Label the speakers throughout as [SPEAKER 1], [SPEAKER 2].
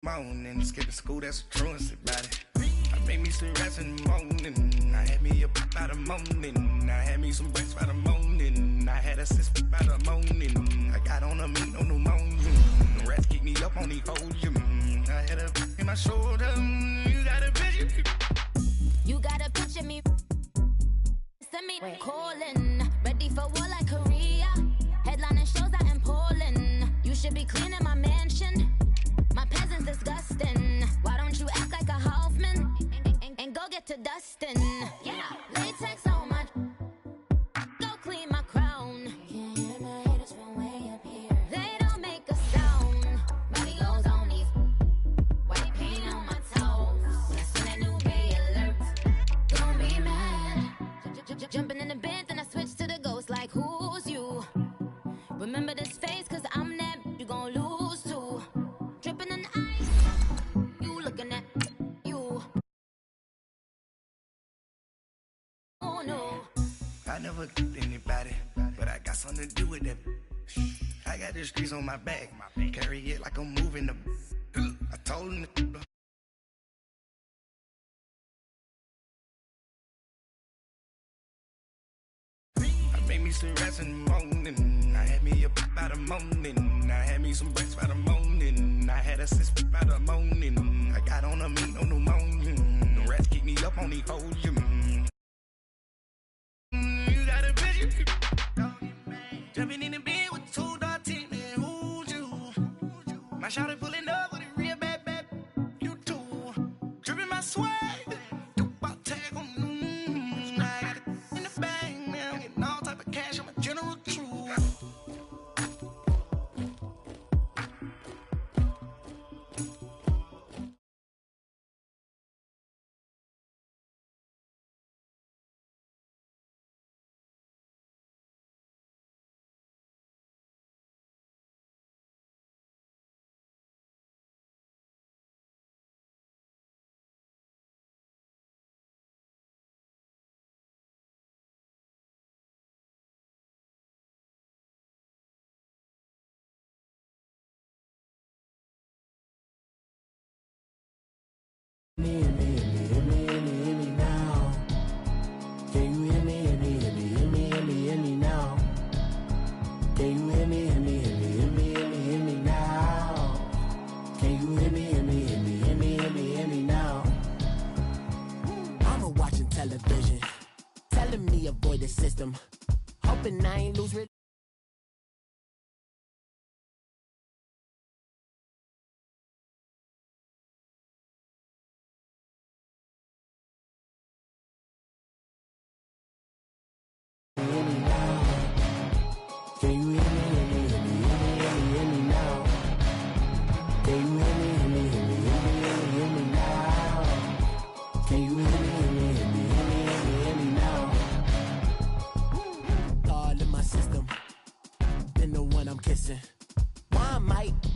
[SPEAKER 1] Morning, skipping school, that's a truancy about it. I made me some rats in the morning. I had me a pop by the morning. I had me some breaks by the morning. I had a sis by the morning. I got on a meat, no pneumonia. The rats keep me up on the podium. I had a in my shoulder. You got a picture.
[SPEAKER 2] You got a picture me. Send me calling. Ready for war like Korea. Headlining shows out in Poland. You should be cleaning my mansion. My peasants disgusting. Why don't you act like a Hoffman and go get to dustin'? Yeah, latex on my. Go clean my crown. Can't hear my haters from way up here. They don't make a sound. Body goes on these. White paint on my toes. When I see that new bay alert, don't be mad. Jumping in the bed, then I switch to the ghost. Like who's you? Remember this face, cause I'm that you gon' lose too. Dripping in ice, you looking at you. Oh no.
[SPEAKER 1] I never killed anybody, but I got something to do with that. I got the streets on my back, carry it like I'm moving the. I told him to. I made me some rats in the morning. I had me a pop by the morning. I had me some breaks by the morning. I had a sis by the morning. I got on a meat, no pneumonia. The rats keep me up on the podium. You got a picture. Jumping in the bed with 2 dark teeth, man, who's you? My shawty pulling up with a real bad, you too. Dripping my swag, do about tag on, I got it in the bag, man, I'm getting all type of cash, I'm a general true.
[SPEAKER 3] Television, telling me avoid the system, hoping I ain't lose.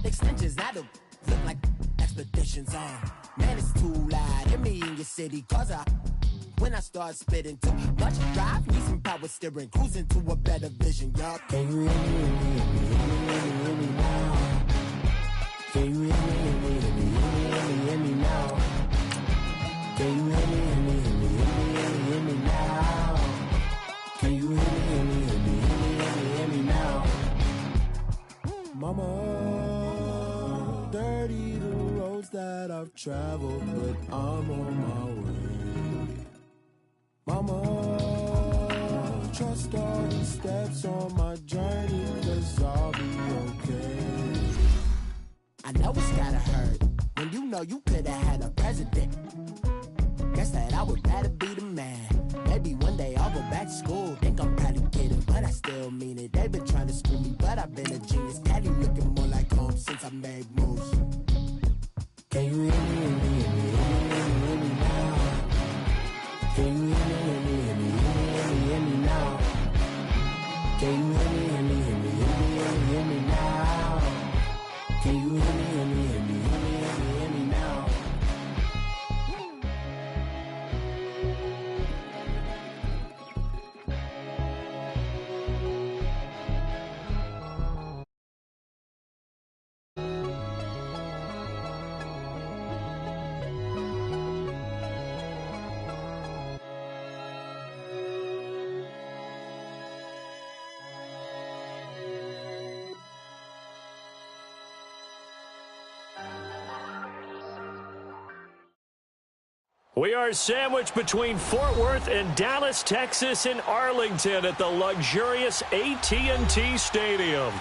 [SPEAKER 3] Extensions that'll look like expeditions on. Man, it's too loud. Hit me in your city, cause when I start spitting too much drive, need some power steering, cruising to a better vision, y'all. Can you hear me now? Can you hear me now? Can you hear me now? Can you hear me now? Mama, dirty the roads that I've traveled, but I'm on my way. Mama, trust all the steps on my journey, cause I'll be okay. I know it's gotta hurt when you know you could've had a president. Guess that I would rather be the man. Maybe one day I'll go back to school. Think I'm probably kidding, but I still mean it. They've been trying to screw me, but I've been a genius. Daddy looking more like home since I made moves. Can you hear me now? Can you hear me now? Can you hear me now? Can you hear me now?
[SPEAKER 4] We are sandwiched between Fort Worth and Dallas, Texas, and Arlington at the luxurious AT&T Stadium.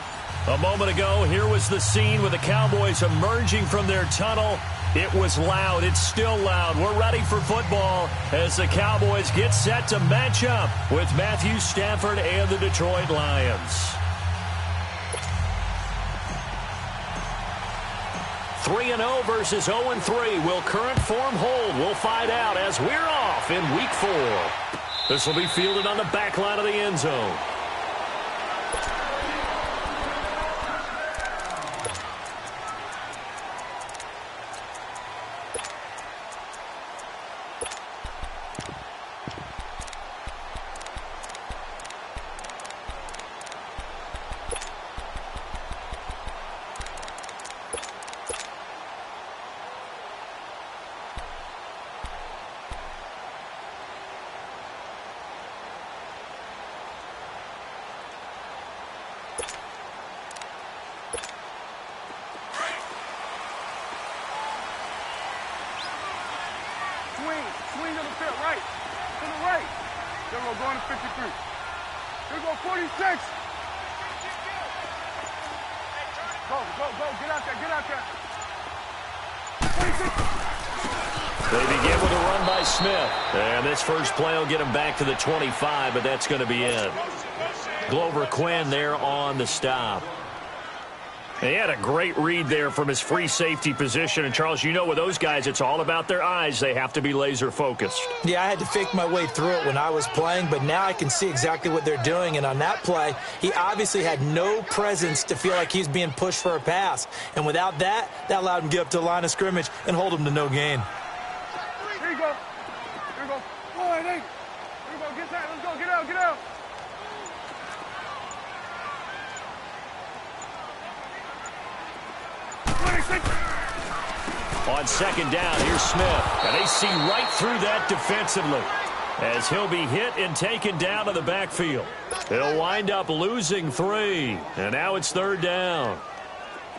[SPEAKER 4] A moment ago, here was the scene with the Cowboys emerging from their tunnel. It was loud. It's still loud. We're ready for football as the Cowboys get set to match up with Matthew Stafford and the Detroit Lions. 3-0 versus 0-3. Will current form hold? We'll find out as we're off in Week 4. This will be fielded on the back line of the end zone.
[SPEAKER 5] Swing to the field, right. To the right. Then we're going to 53. Here we go, 46. Go. Get out there. 46.
[SPEAKER 4] They begin with a run by Smith. And this first play will get him back to the 25, but that's going to be it. Glover Quinn there on the stop. He had a great read there from his free safety position. And, Charles, you know with those guys, it's all about their eyes. They have to be laser-focused.
[SPEAKER 6] Yeah, I had to fake my way through it when I was playing, but now I can see exactly what they're doing. And on that play, he obviously had no presence to feel like he's being pushed for a pass. And without that, that allowed him to get up to the line of scrimmage and hold him to no gain.
[SPEAKER 5] Here you go. Boy, hey. Here we go. Get that. Let's go. Get out.
[SPEAKER 4] On second down, here's Smith. And they see right through that defensively as he'll be hit and taken down to the backfield. He'll wind up losing 3. And now it's third down.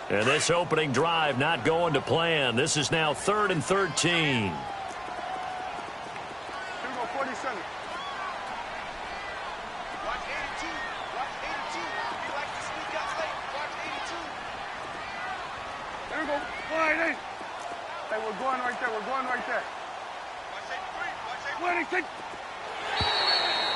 [SPEAKER 4] And this opening drive not going to plan. This is now 3rd and 13.
[SPEAKER 5] Here we go, 47. Watch 82. You like to sneak out late. Watch 82. Here we go. Boy, hey. Hey, we're going right there. Watch 83.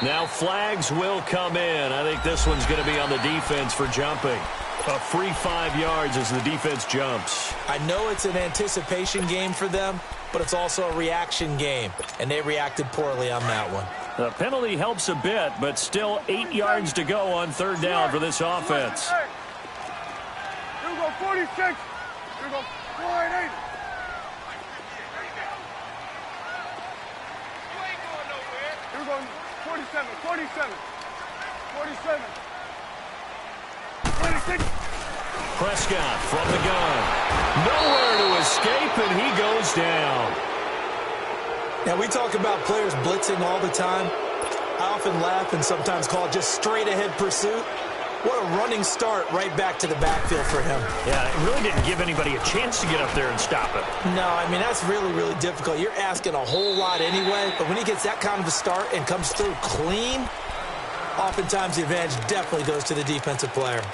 [SPEAKER 4] Now flags will come in. I think this one's going to be on the defense for jumping. A free 5 yards as the defense jumps.
[SPEAKER 6] I know it's an anticipation game for them, but it's also a reaction game, and they reacted poorly on that one.
[SPEAKER 4] The penalty helps a bit, but still 8 yards to go on third down for this offense.
[SPEAKER 5] Here we go, 46. Here we go, 48. Here we go, 47. 26.
[SPEAKER 4] Prescott from the gun. Nowhere to escape, and he goes down.
[SPEAKER 6] Now, we talk about players blitzing all the time. I often laugh and sometimes call it just straight-ahead pursuit. What a running start right back to the backfield for him.
[SPEAKER 4] Yeah, it really didn't give anybody a chance to get up there and stop it.
[SPEAKER 6] No, I mean, that's really, really difficult. You're asking a whole lot anyway, but when he gets that kind of a start and comes through clean, oftentimes the advantage definitely goes to the defensive player.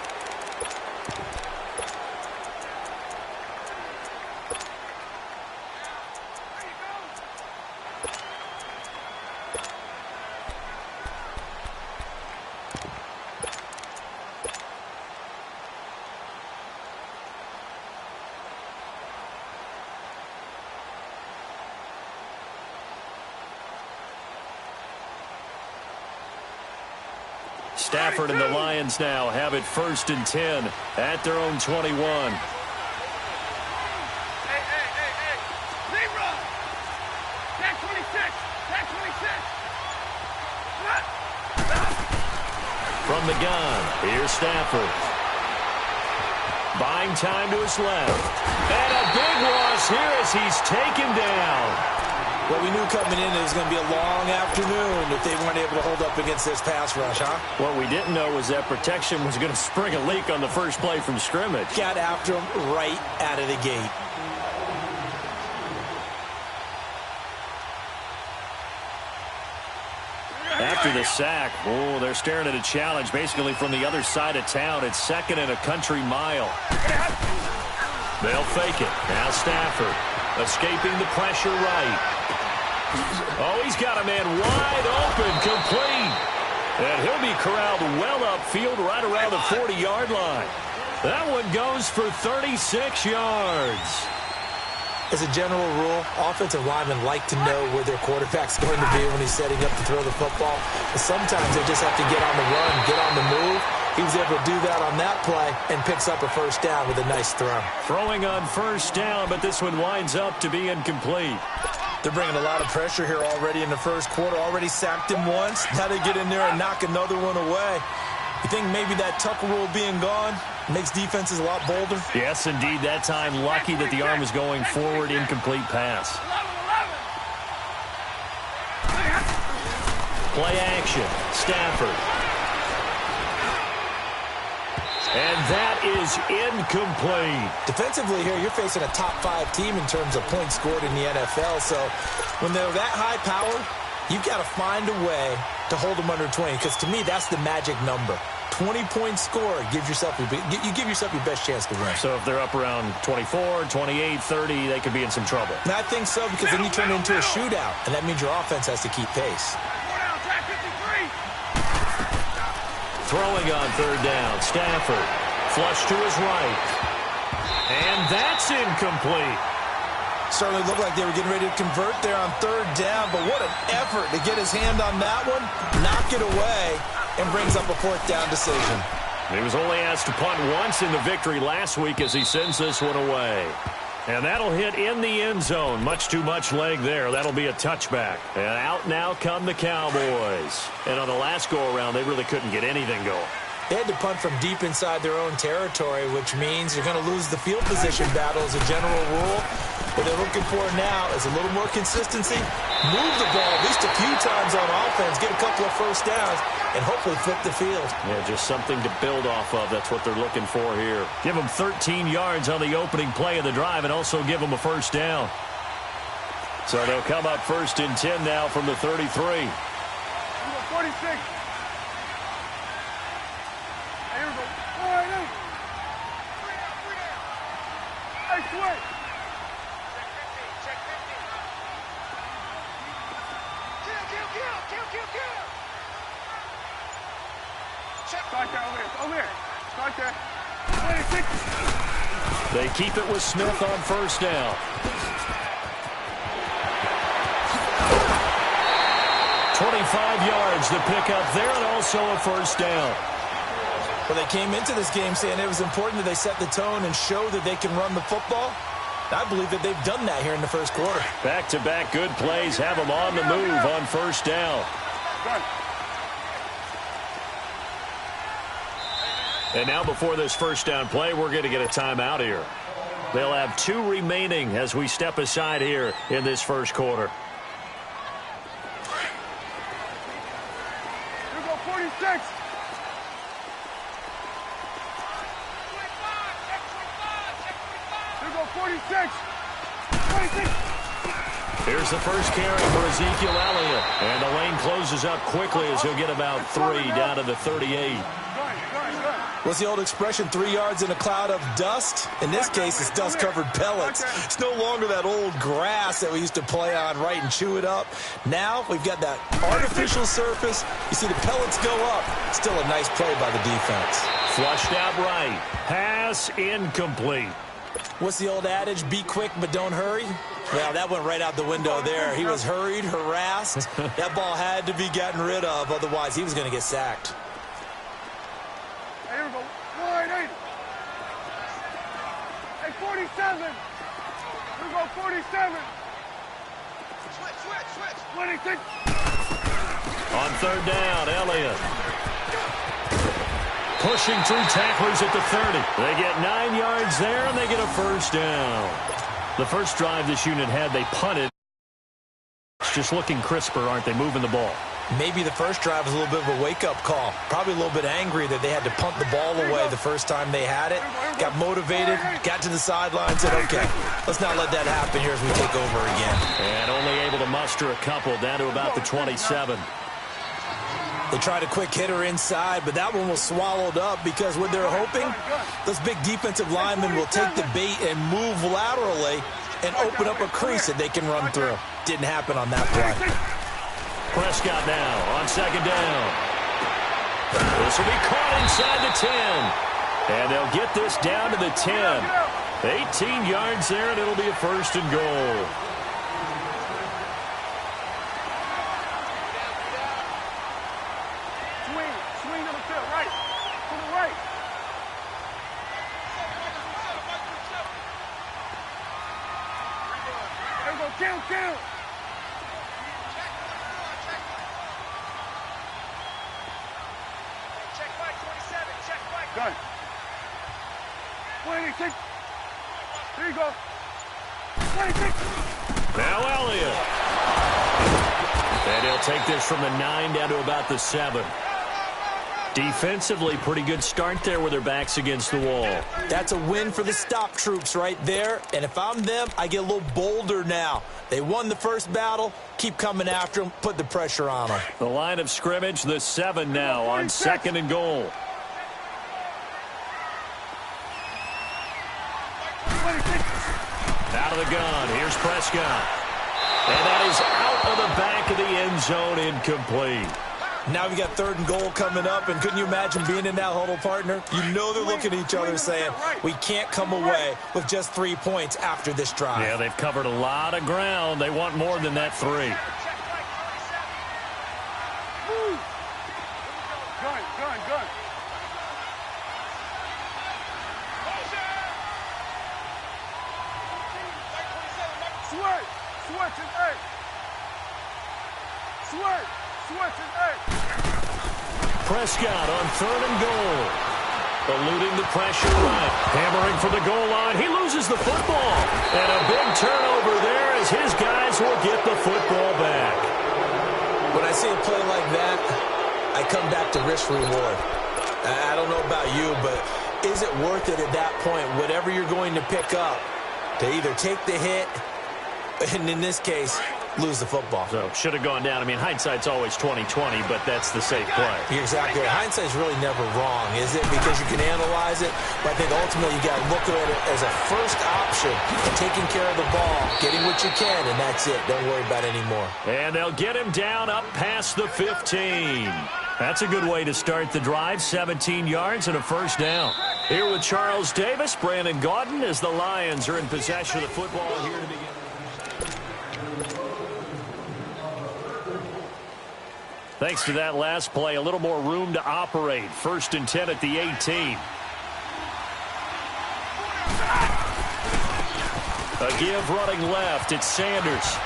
[SPEAKER 4] Stafford and the Lions now have it 1st and 10 at their own 21.
[SPEAKER 5] Hey. Zebra. That 26.
[SPEAKER 4] From the gun, here's Stafford. Buying time to his left. And a big loss here as he's taken down.
[SPEAKER 6] Well, we knew coming in it was going to be a long afternoon if they weren't able to hold up against this pass rush, huh?
[SPEAKER 4] What we didn't know was that protection was going to spring a leak on the first play from scrimmage.
[SPEAKER 6] Got after him right out of the gate.
[SPEAKER 4] after the sack. Oh, they're staring at a challenge basically from the other side of town. It's second and a country mile. They'll fake it. Now Stafford escaping the pressure right. Oh, he's got a man wide open, complete. And he'll be corralled well upfield right around the 40-yard line. That one goes for 36 yards.
[SPEAKER 6] As a general rule, offensive linemen like to know where their quarterback's going to be when he's setting up to throw the football. But sometimes they just have to get on the run, get on the move. He was able to do that on that play and picks up a first down with a nice throw.
[SPEAKER 4] Throwing on first down, but this one winds up to be incomplete.
[SPEAKER 6] They're bringing a lot of pressure here already in the first quarter. Already sacked him once. Now they get in there and knock another one away. You think maybe that Tucker rule being gone makes defenses a lot bolder?
[SPEAKER 4] Yes, indeed. That time, lucky that the arm was going forward. Incomplete pass. Play action. Stafford. And that is incomplete.
[SPEAKER 6] Defensively here, you're facing a top-5 team in terms of points scored in the NFL. So when they're that high power, you've got to find a way to hold them under 20. Because to me, that's the magic number. 20-point score gives yourself you give yourself your best chance to win.
[SPEAKER 4] So if they're up around 24, 28, 30, they could be in some trouble.
[SPEAKER 6] And I think so, because then you turn it into a shootout, and that means your offense has to keep pace.
[SPEAKER 4] Throwing on third down, Stafford. Flush to his right. And that's incomplete.
[SPEAKER 6] Certainly looked like they were getting ready to convert there on third down, but what an effort to get his hand on that one, knock it away, and brings up a fourth down decision.
[SPEAKER 4] He was only asked to punt once in the victory last week as he sends this one away. And that'll hit in the end zone. Much too much leg there. That'll be a touchback. And out now come the Cowboys. And on the last go-around, they really couldn't get anything going.
[SPEAKER 6] They had to punt from deep inside their own territory, which means you're going to lose the field position battle as a general rule. What they're looking for now is a little more consistency, move the ball at least a few times on offense, get a couple of first downs, and hopefully flip the field.
[SPEAKER 4] Yeah, just something to build off of. That's what they're looking for here. Give them 13 yards on the opening play of the drive and also give them a first down. So they'll come up first and 10 now from the 33.
[SPEAKER 5] 46. Hey, switch. Start there, over here. Start there. 26.
[SPEAKER 4] They keep it with Smith on first down. 25 yards to pick up there and also a first down.
[SPEAKER 6] Well, they came into this game saying it was important that they set the tone and show that they can run the football. I believe that they've done that here in the first quarter.
[SPEAKER 4] Back-to-back good plays have them on the move on first down. And now before this first down play, we're going to get a timeout here. They'll have 2 remaining as we step aside here in this first quarter.
[SPEAKER 5] Here go 46. Here go 46. 26.
[SPEAKER 4] Here's the first carry for Ezekiel Elliott. And the lane closes up quickly as he'll get about 3 down to the 38.
[SPEAKER 6] What's the old expression, 3 yards in a cloud of dust? In this case, it's dust-covered pellets. It's no longer that old grass that we used to play on, right, and chew it up. Now we've got that artificial surface. You see the pellets go up. Still a nice play by the defense.
[SPEAKER 4] Flushed out right. Pass incomplete.
[SPEAKER 6] What's the old adage, be quick but don't hurry? Well, that went right out the window there. He was hurried, harassed. That ball had to be gotten rid of, otherwise he was going to get sacked.
[SPEAKER 5] Here we go. Wide 8. Hey, 47. Here we go, 47. Switch. 26.
[SPEAKER 4] On third down, Elliott. Pushing through tacklers at the 30. They get 9 yards there, and they get a first down. The first drive this unit had, they punted. It's just looking crisper, aren't they, moving the ball?
[SPEAKER 6] Maybe the first drive was a little bit of a wake-up call. Probably a little bit angry that they had to punt the ball away the first time they had it. Got motivated, got to the sideline, said, okay, let's not let that happen here as we take over again.
[SPEAKER 4] And only able to muster a couple down to about the 27.
[SPEAKER 6] They tried a quick hitter inside, but that one was swallowed up because what they're hoping, those big defensive linemen will take the bait and move laterally and open up a crease that they can run through. Didn't happen on that play.
[SPEAKER 4] Prescott now on second down. This will be caught inside the 10. And they'll get this down to the 10. 18 yards there, and it'll be a first and goal.
[SPEAKER 5] Swing on the field, right. To the right. There we go, count.
[SPEAKER 7] Check back 27, check back.
[SPEAKER 5] Done. 26. There you go. 26.
[SPEAKER 4] Now Elliott. And he'll take this from the 9 down to about the 7. Defensively, pretty good start there with their backs against the wall.
[SPEAKER 6] That's a win for the stop troops right there. And if I'm them, I get a little bolder now. They won the first battle. Keep coming after them. Put the pressure on them.
[SPEAKER 4] The line of scrimmage, the 7 now on second and goal. Out of the gun. Here's Prescott. And that is out of the back of the end zone, incomplete.
[SPEAKER 6] Now we got third and goal coming up, and couldn't you imagine being in that huddle, partner? You know they're looking at each other saying, we can't come away with just 3 points after this drive.
[SPEAKER 4] Yeah, they've covered a lot of ground. They want more than that 3.
[SPEAKER 5] Gun. Switch is A. Switch is A.
[SPEAKER 4] Prescott on third and goal. Eluding the pressure right. Hammering for the goal line. He loses the football. And a big turnover there as his guys will get the football back.
[SPEAKER 6] When I see a play like that, I come back to risk-reward. I don't know about you, but is it worth it at that point, whatever you're going to pick up, to either take the hit, and in this case, lose the football?
[SPEAKER 4] So, should have gone down. I mean, hindsight's always 20/20, but that's the safe play.
[SPEAKER 6] You're exactly right. Hindsight's really never wrong, is it? Because you can analyze it, but I think ultimately you got to look at it as a first option, taking care of the ball, getting what you can, and that's it. Don't worry about it anymore.
[SPEAKER 4] And they'll get him down up past the 15. That's a good way to start the drive. 17 yards and a first down. Here with Charles Davis, Brandon Gaudin, as the Lions are in possession of the football here to begin. Thanks to that last play, a little more room to operate. 1st and 10 at the 18. A give running left. It's Sanders.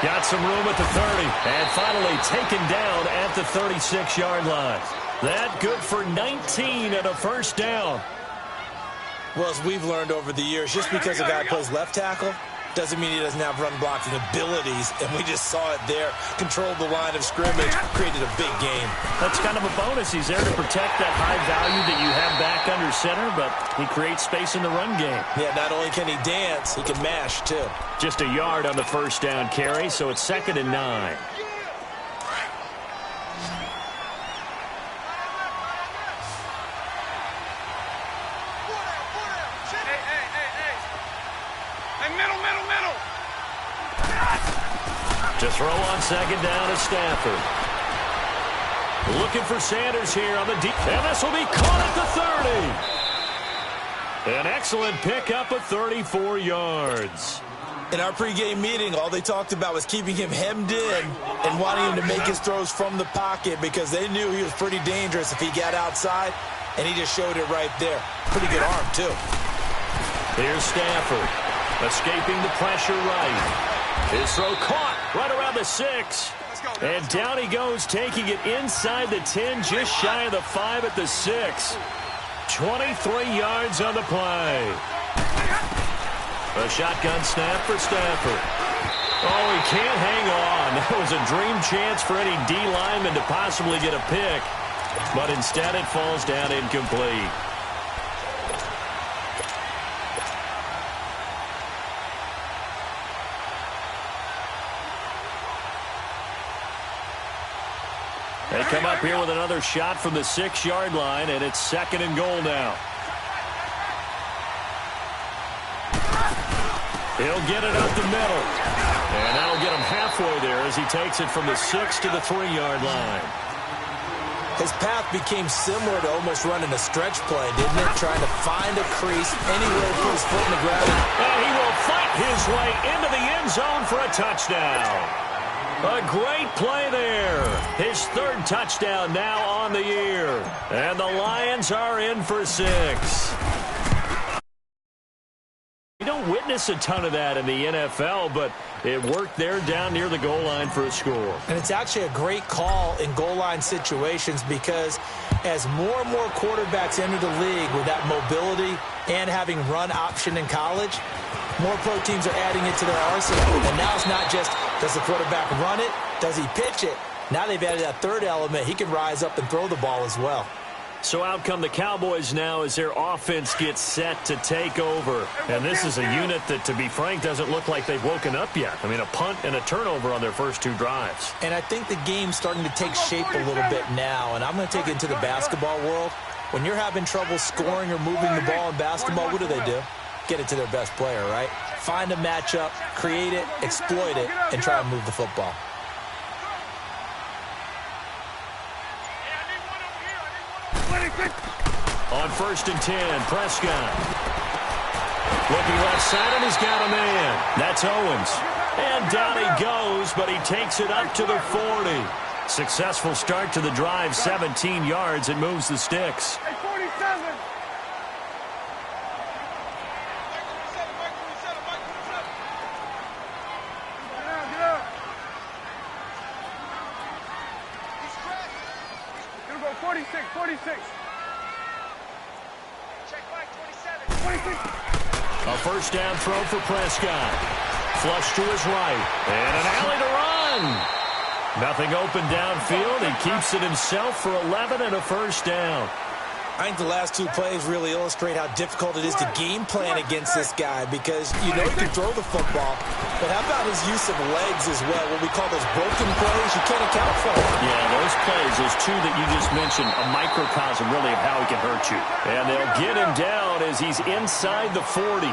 [SPEAKER 4] Got some room at the 30. And finally taken down at the 36-yard line. That good for 19 and a first down.
[SPEAKER 6] Well, as we've learned over the years, just because a guy plays left tackle doesn't mean he doesn't have run blocking abilities, and we just saw it there. Controlled the line of scrimmage, created a big game.
[SPEAKER 4] That's kind of a bonus. He's there to protect that high value that you have back under center, but he creates space in the run game.
[SPEAKER 6] Yeah, not only can he dance, he can mash, too.
[SPEAKER 4] Just a yard on the first down carry, so it's 2nd and 9. To throw on second down is Stafford. Looking for Sanders here on the deep. And this will be caught at the 30. An excellent pickup of 34 yards.
[SPEAKER 6] In our pregame meeting, all they talked about was keeping him hemmed in and wanting him to make his throws from the pocket because they knew he was pretty dangerous if he got outside, and he just showed it right there. Pretty good arm, too.
[SPEAKER 4] Here's Stafford, escaping the pressure right. His throw caught right around the 6. And down he goes, taking it inside the 10, just shy of the 5 at the 6. 23 yards on the play. A shotgun snap for Stafford. Oh, he can't hang on. That was a dream chance for any D lineman to possibly get a pick. But instead it falls down incomplete. They come up here with another shot from the 6-yard line, and it's 2nd and goal now. He'll get it up the middle. And that'll get him halfway there as he takes it from the 6 to the 3-yard line.
[SPEAKER 6] His path became similar to almost running a stretch play, didn't it? Trying to find a crease anywhere to put his foot in the ground.
[SPEAKER 4] And he will fight his way into the end zone for a touchdown. A great play there. His 3rd touchdown now on the year. And the Lions are in for 6. You don't witness a ton of that in the NFL, but it worked there down near the goal line for a score.
[SPEAKER 6] And it's actually a great call in goal line situations because as more and more quarterbacks enter the league with that mobility and having run option in college, more pro teams are adding it to their arsenal. And now it's not just, does the quarterback run it? Does he pitch it? Now they've added that 3rd element. He can rise up and throw the ball as well.
[SPEAKER 4] So out come the Cowboys now as their offense gets set to take over. And this is a unit that, to be frank, doesn't look like they've woken up yet. I mean, a punt and a turnover on their first 2 drives.
[SPEAKER 6] And I think the game's starting to take shape a little bit now. And I'm going to take it into the basketball world. When you're having trouble scoring or moving the ball in basketball, what do? Get it to their best player, right? Find a matchup, create it, exploit it, and try and move the football.
[SPEAKER 4] On 1st and 10, Prescott. Looking left side, and he's got a man. That's Owens. And down he goes, but he takes it up to the 40. Successful start to the drive, 17 yards, and moves the sticks.
[SPEAKER 5] Hey, 47. Get up. He'll go 46, 46.
[SPEAKER 7] Check back, 27.
[SPEAKER 5] 46.
[SPEAKER 4] A 1st down throw for Prescott. Flush to his right. And an alley to run. Nothing open downfield. He keeps it himself for 11 and a 1st down.
[SPEAKER 6] I think the last 2 plays really illustrate how difficult it is to game plan against this guy because you know he can throw the football, but how about his use of legs as well? What we call those broken plays, you can't account for them.
[SPEAKER 4] Yeah, those plays, those 2 that you just mentioned, a microcosm really of how he can hurt you. And they'll get him down as he's inside the 40.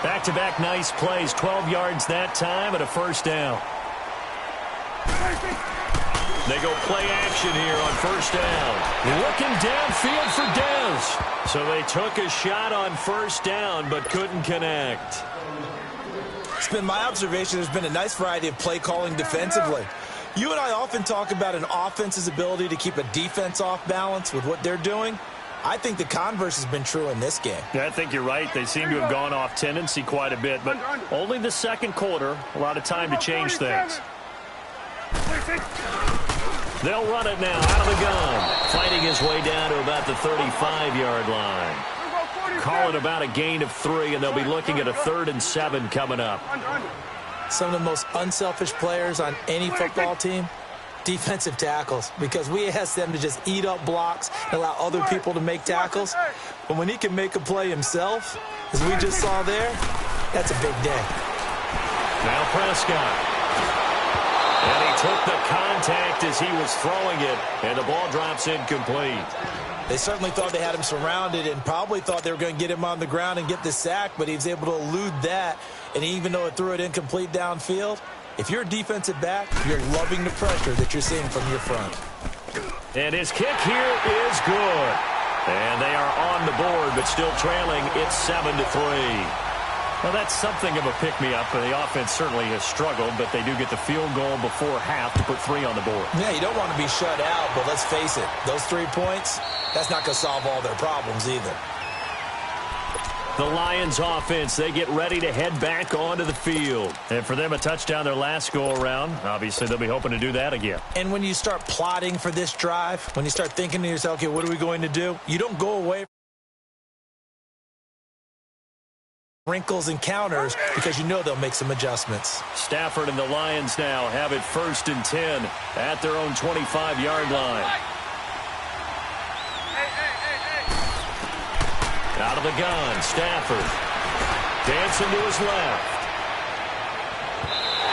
[SPEAKER 4] Back-to-back nice plays, 12 yards that time and a 1st down. They go play action here on 1st down. Looking downfield for Dez. So they took a shot on 1st down but couldn't connect.
[SPEAKER 6] It's been my observation there's been a nice variety of play calling defensively. You and I often talk about an offense's ability to keep a defense off balance with what they're doing. I think the converse has been true in this game.
[SPEAKER 4] Yeah, I think you're right. They seem to have gone off tendency quite a bit, but only the 2nd quarter, a lot of time to change things. They'll run it now out of the gun. Fighting his way down to about the 35-yard line. Call it about a gain of 3, and they'll be looking at a 3rd and 7 coming up.
[SPEAKER 6] Some of the most unselfish players on any football team, defensive tackles, because we ask them to just eat up blocks and allow other people to make tackles. But when he can make a play himself, as we just saw there, that's a big day.
[SPEAKER 4] Now Prescott. And he took the contact as he was throwing it, and the ball drops incomplete.
[SPEAKER 6] They certainly thought they had him surrounded and probably thought they were going to get him on the ground and get the sack, but he was able to elude that. And even though it threw it incomplete downfield, if you're a defensive back, you're loving the pressure that you're seeing from your front.
[SPEAKER 4] And his kick here is good. And they are on the board, but still trailing. It's 7-3. Well, that's something of a pick-me-up. The offense certainly has struggled, but they do get the field goal before half to put 3 on the board.
[SPEAKER 6] Yeah, you don't want to be shut out, but let's face it, those 3 points, that's not going to solve all their problems either.
[SPEAKER 4] The Lions offense, they get ready to head back onto the field. And for them, a touchdown their last go-around. Obviously, they'll be hoping to do that again.
[SPEAKER 6] And when you start plotting for this drive, when you start thinking to yourself, okay, what are we going to do? You don't go away wrinkles and counters because you know they'll make some adjustments.
[SPEAKER 4] Stafford and the Lions now have it 1st and 10 at their own 25-yard line. Out of the gun, Stafford dancing to his left.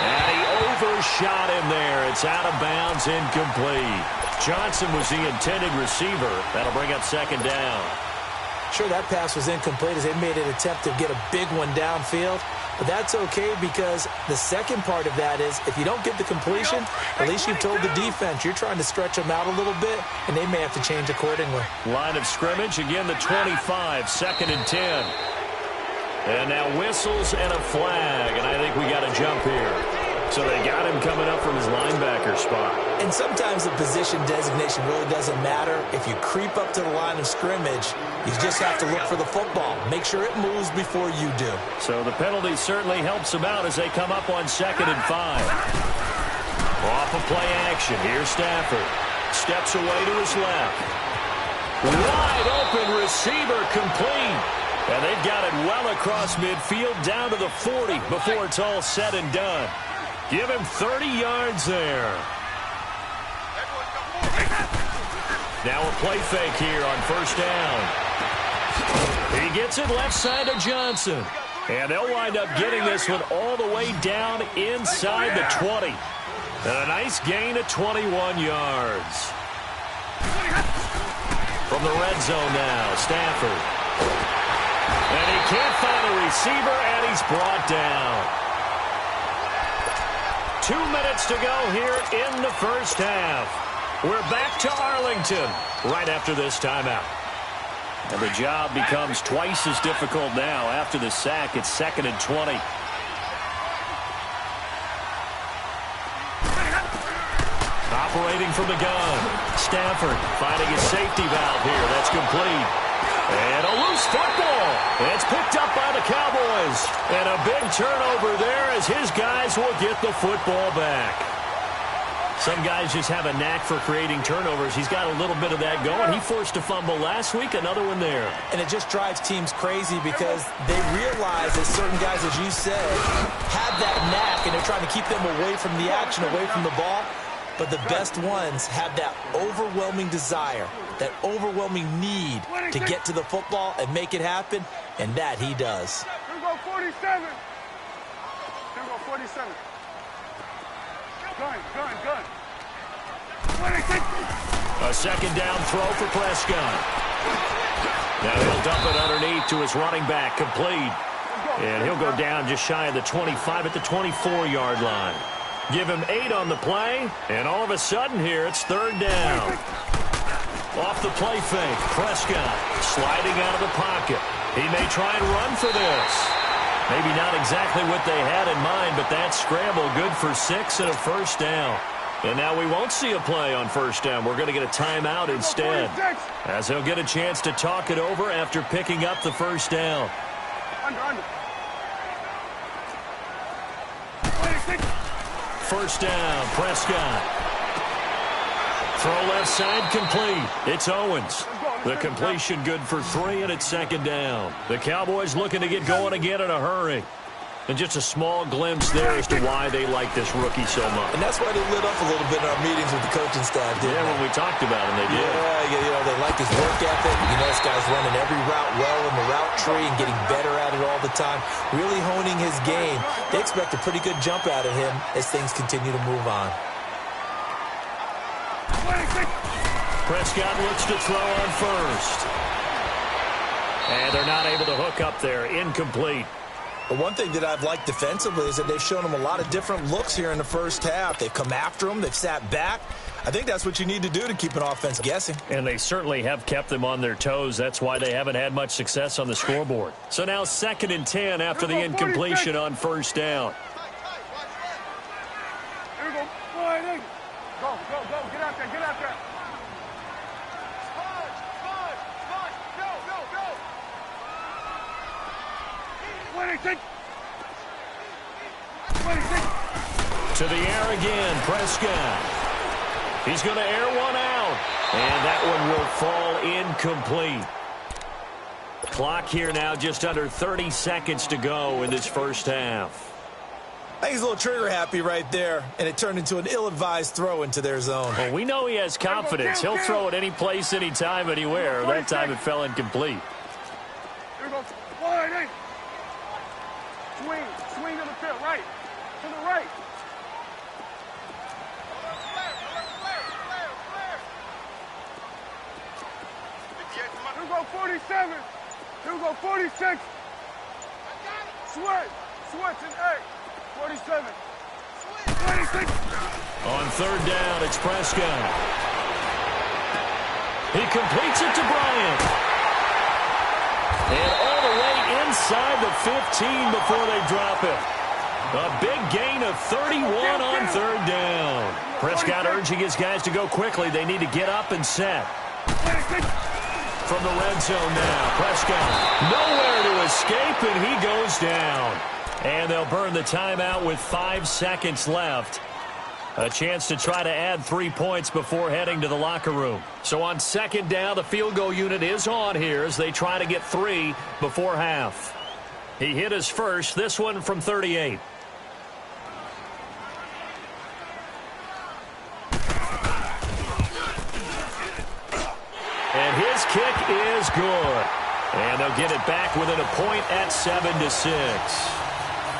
[SPEAKER 4] And he first shot in there. It's out of bounds, incomplete. Johnson was the intended receiver. That'll bring up second down.
[SPEAKER 6] Sure, that pass was incomplete as they made an attempt to get a big one downfield. But that's okay because the second part of that is if you don't get the completion, at least you've told the defense you're trying to stretch them out a little bit, and they may have to change accordingly.
[SPEAKER 4] Line of scrimmage, again the 25, 2nd and 10. And now whistles and a flag, and I think we got a jump here. So they got him coming up from his linebacker spot.
[SPEAKER 6] And sometimes the position designation really doesn't matter. If you creep up to the line of scrimmage, you just have to look for the football. Make sure it moves before you do.
[SPEAKER 4] So the penalty certainly helps them out as they come up on 2nd and 5. Off of play action. Here's Stafford. Steps away to his left. Wide open receiver complete. And they've got it well across midfield down to the 40 before it's all said and done. Give him 30 yards there. Now a play fake here on first down. He gets it left side to Johnson. And they'll wind up getting this one all the way down inside the 20. And a nice gain of 21 yards. From the red zone now, Stafford. And he can't find a receiver, and he's brought down. 2 minutes to go here in the first half. We're back to Arlington right after this timeout. And the job becomes twice as difficult now. After the sack, it's 2nd and 20. Operating from the gun. Stafford finding his safety valve here. That's complete. And a loose football. It's picked up by the Cowboys. And a big turnover there as his guys will get the football back. Some guys just have a knack for creating turnovers. He's got a little bit of that going. He forced a fumble last week, another one there.
[SPEAKER 6] And it just drives teams crazy because they realize that certain guys, as you said, have that knack, and they're trying to keep them away from the action, away from the ball. But the best ones have that overwhelming desire, that overwhelming need to get to the football and make it happen, and that he does.
[SPEAKER 5] Here we go, 47. Here we go, 47. Gun. 26.
[SPEAKER 4] A second down throw for Prescott. Now he'll dump it underneath to his running back, complete. And he'll go down just shy of the 25 at the 24-yard line. Give him 8 on the play, and all of a sudden here it's 3rd down. Off the play fake, Prescott sliding out of the pocket. He may try and run for this. Maybe not exactly what they had in mind, but that scramble good for 6 and a first down. And now we won't see a play on first down. We're going to get a timeout instead, as he'll get a chance to talk it over after picking up the first down.
[SPEAKER 5] Under.
[SPEAKER 4] First down, Prescott. Throw left side, complete. It's Owens. The completion good for 3, and it's 2nd down. The Cowboys looking to get going again in a hurry. And just a small glimpse there as to why they like this rookie so much.
[SPEAKER 6] And that's why they lit up a little bit in our meetings with the coaching staff, didn't they?
[SPEAKER 4] When we talked about him, they did.
[SPEAKER 6] Yeah, they like his work ethic. You know, this guy's running every route well in the route tree and getting better at it all the time, really honing his game. They expect a pretty good jump out of him as things continue to move on.
[SPEAKER 4] Prescott looks to throw on first. And they're not able to hook up there. Incomplete.
[SPEAKER 6] But one thing that I've liked defensively is that they've shown him a lot of different looks here in the first half. They've come after him. They've sat back. I think that's what you need to do to keep an offense guessing.
[SPEAKER 4] And they certainly have kept them on their toes. That's why they haven't had much success on the scoreboard. So now 2nd and 10 after the incompletion on first down.
[SPEAKER 5] Here we go. Go. Get out there.
[SPEAKER 4] To the air again, Prescott. He's going to air one out. And that one will fall incomplete. Clock here now, just under 30 seconds to go in this first half.
[SPEAKER 6] I think he's a little trigger happy right there, and it turned into an ill-advised throw into their zone.
[SPEAKER 4] Well, we know he has confidence. He'll throw it any place, anytime, anywhere. That time it fell incomplete.
[SPEAKER 5] Here we go. Wide. Swing to the field, right. To the right. go 46. Switch. Switch and 8. 47. 26.
[SPEAKER 4] On third down, it's Prescott. He completes it to Bryant. And all the way inside the 15 before they drop it. A big gain of 31 on third down. Prescott urging his guys to go quickly. They need to get up and set. From the red zone now, Prescott nowhere to escape, and he goes down. And they'll burn the timeout with 5 seconds left. A chance to try to add 3 points before heading to the locker room. So on second down, the field goal unit is on here as they try to get 3 before half. He hit his first, this one from 38. And his kick is good. And they'll get it back within a point at 7-6.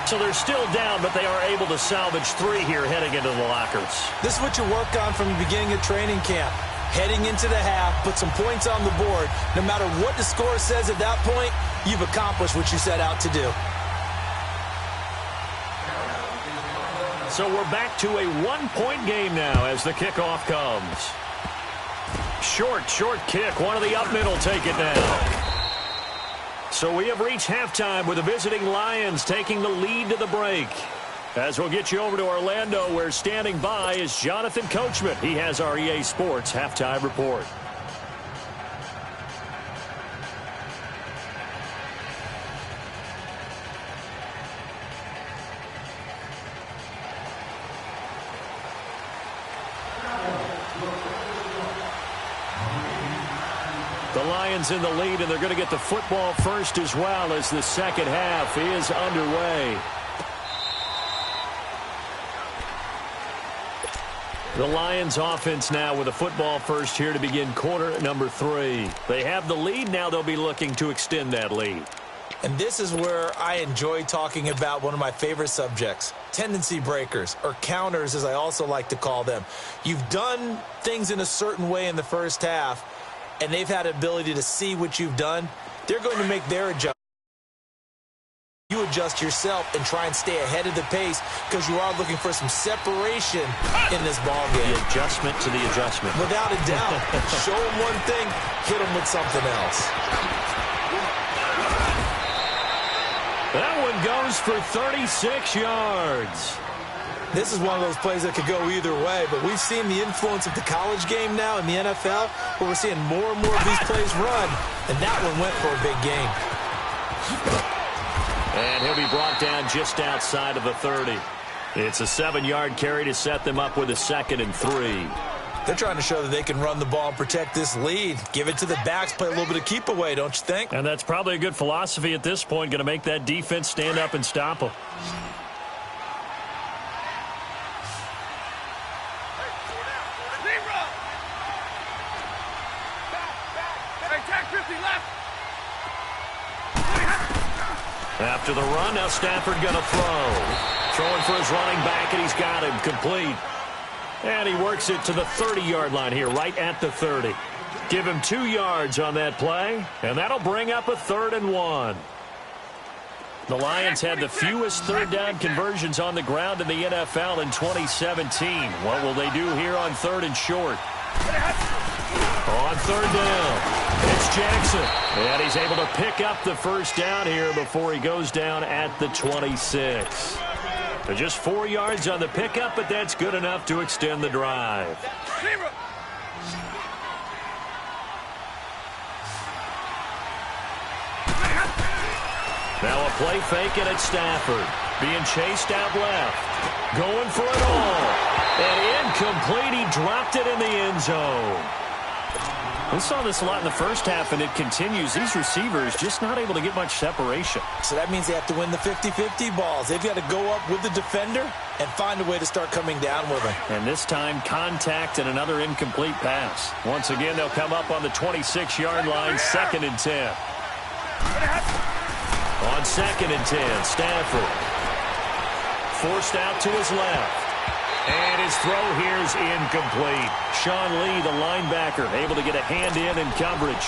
[SPEAKER 4] So they're still down, but they are able to salvage 3 here heading into the lockers.
[SPEAKER 6] This is what you work on from the beginning of training camp. Heading into the half, put some points on the board. No matter what the score says at that point, you've accomplished what you set out to do.
[SPEAKER 4] So we're back to a 1-point game now as the kickoff comes. Short kick. One of the up middle take it down. So we have reached halftime with the visiting Lions taking the lead to the break. As we'll get you over to Orlando, where standing by is Jonathan Coachman. He has our EA Sports halftime report. The Lions in the lead, and they're going to get the football first as well as the second half is underway. The Lions offense now with a football first here to begin quarter number 3. They have the lead. Now they'll be looking to extend that lead.
[SPEAKER 6] And this is where I enjoy talking about one of my favorite subjects, tendency breakers, or counters as I also like to call them. You've done things in a certain way in the first half, and they've had an ability to see what you've done. They're going to make their adjustment. You adjust yourself and try and stay ahead of the pace because you are looking for some separation in this ball game.
[SPEAKER 4] The adjustment to the adjustment.
[SPEAKER 6] Without a doubt. Show them one thing, hit them with something else.
[SPEAKER 4] That one goes for 36 yards.
[SPEAKER 6] This is one of those plays that could go either way, but we've seen the influence of the college game now in the NFL, where we're seeing more and more of these plays run, and that one went for a big gain.
[SPEAKER 4] And he'll be brought down just outside of the 30. It's a 7-yard carry to set them up with a 2nd and 3.
[SPEAKER 6] They're trying to show that they can run the ball and protect this lead. Give it to the backs, play a little bit of keep away, don't you think?
[SPEAKER 4] And that's probably a good philosophy at this point, going to make that defense stand up and stop them. After the run, now Stafford going to throw. Throwing for his running back, and he's got him complete. And he works it to the 30-yard line here, right at the 30. Give him 2 yards on that play, and that'll bring up a 3rd and 1. The Lions had the fewest third down conversions on the ground in the NFL in 2017. What will they do here on 3rd and short? On 3rd down, it's Jackson. And he's able to pick up the first down here before he goes down at the 26. So just 4 yards on the pickup, but that's good enough to extend the drive. Now a play fake, and it's Stafford. Being chased out left. Going for it all. And incomplete. He dropped it in the end zone. We saw this a lot in the first half, and it continues. These receivers just not able to get much separation.
[SPEAKER 6] So that means they have to win the 50-50 balls. They've got to go up with the defender and find a way to start coming down with him.
[SPEAKER 4] And this time, contact and another incomplete pass. Once again, they'll come up on the 26-yard line, 2nd and 10. On 2nd and 10, Stafford. Forced out to his left. And his throw here is incomplete. Sean Lee, the linebacker, able to get a hand in coverage.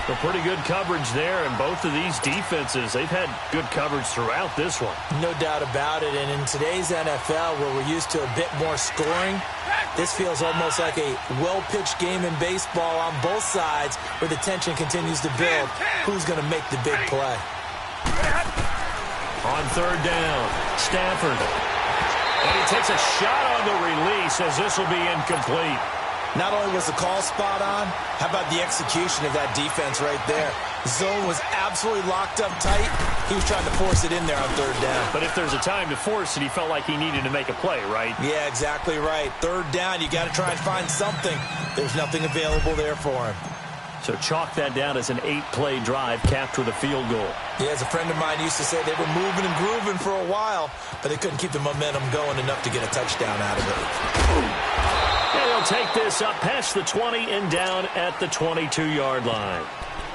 [SPEAKER 4] Well, pretty good coverage there, and both of these defenses, they've had good coverage throughout this one.
[SPEAKER 6] No doubt about it, and in today's NFL, where we're used to a bit more scoring, this feels almost like a well-pitched game in baseball on both sides where the tension continues to build. Who's going to make the big play?
[SPEAKER 4] On third down, Stafford. And he takes a shot on the release as this will be incomplete.
[SPEAKER 6] Not only was the call spot on, how about the execution of that defense right there? Zone was absolutely locked up tight. He was trying to force it in there on third down.
[SPEAKER 4] But if there's a time to force it, he felt like he needed to make a play, right?
[SPEAKER 6] Yeah, exactly right. Third down, you got to try and find something. There's nothing available there for him.
[SPEAKER 4] So chalk that down as an 8-play drive capped with a field goal.
[SPEAKER 6] Yeah, as a friend of mine used to say, they were moving and grooving for a while, but they couldn't keep the momentum going enough to get a touchdown out of it.
[SPEAKER 4] And they'll take this up past the 20 and down at the 22-yard line.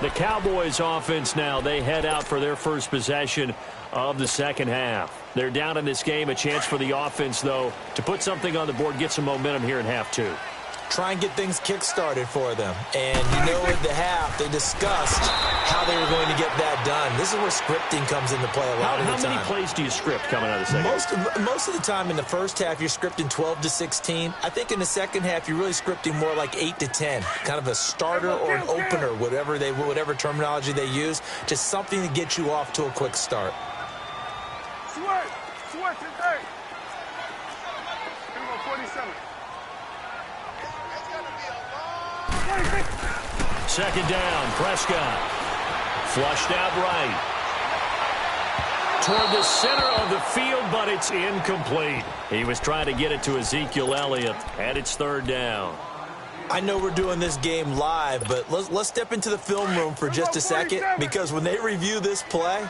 [SPEAKER 4] The Cowboys offense now, they head out for their first possession of the second half. They're down in this game. A chance for the offense, though, to put something on the board, get some momentum here in half two.
[SPEAKER 6] Try and get things kick-started for them. And you know at the half, they discussed how they were going to get that done. This is where scripting comes into play a lot of the time.
[SPEAKER 4] How many plays do you script coming out of the second half?
[SPEAKER 6] Most of the time in the first half, you're scripting 12 to 16. I think in the second half, you're really scripting more like 8 to 10. Kind of a starter or an opener, whatever terminology they use. Just something to get you off to a quick start.
[SPEAKER 5] Switch today. Gonna go 47.
[SPEAKER 4] Second down, Prescott. Flushed out right. Toward the center of the field, but it's incomplete. He was trying to get it to Ezekiel Elliott, and it's third down.
[SPEAKER 6] I know we're doing this game live, but let's step into the film room for just a second, because when they review this play,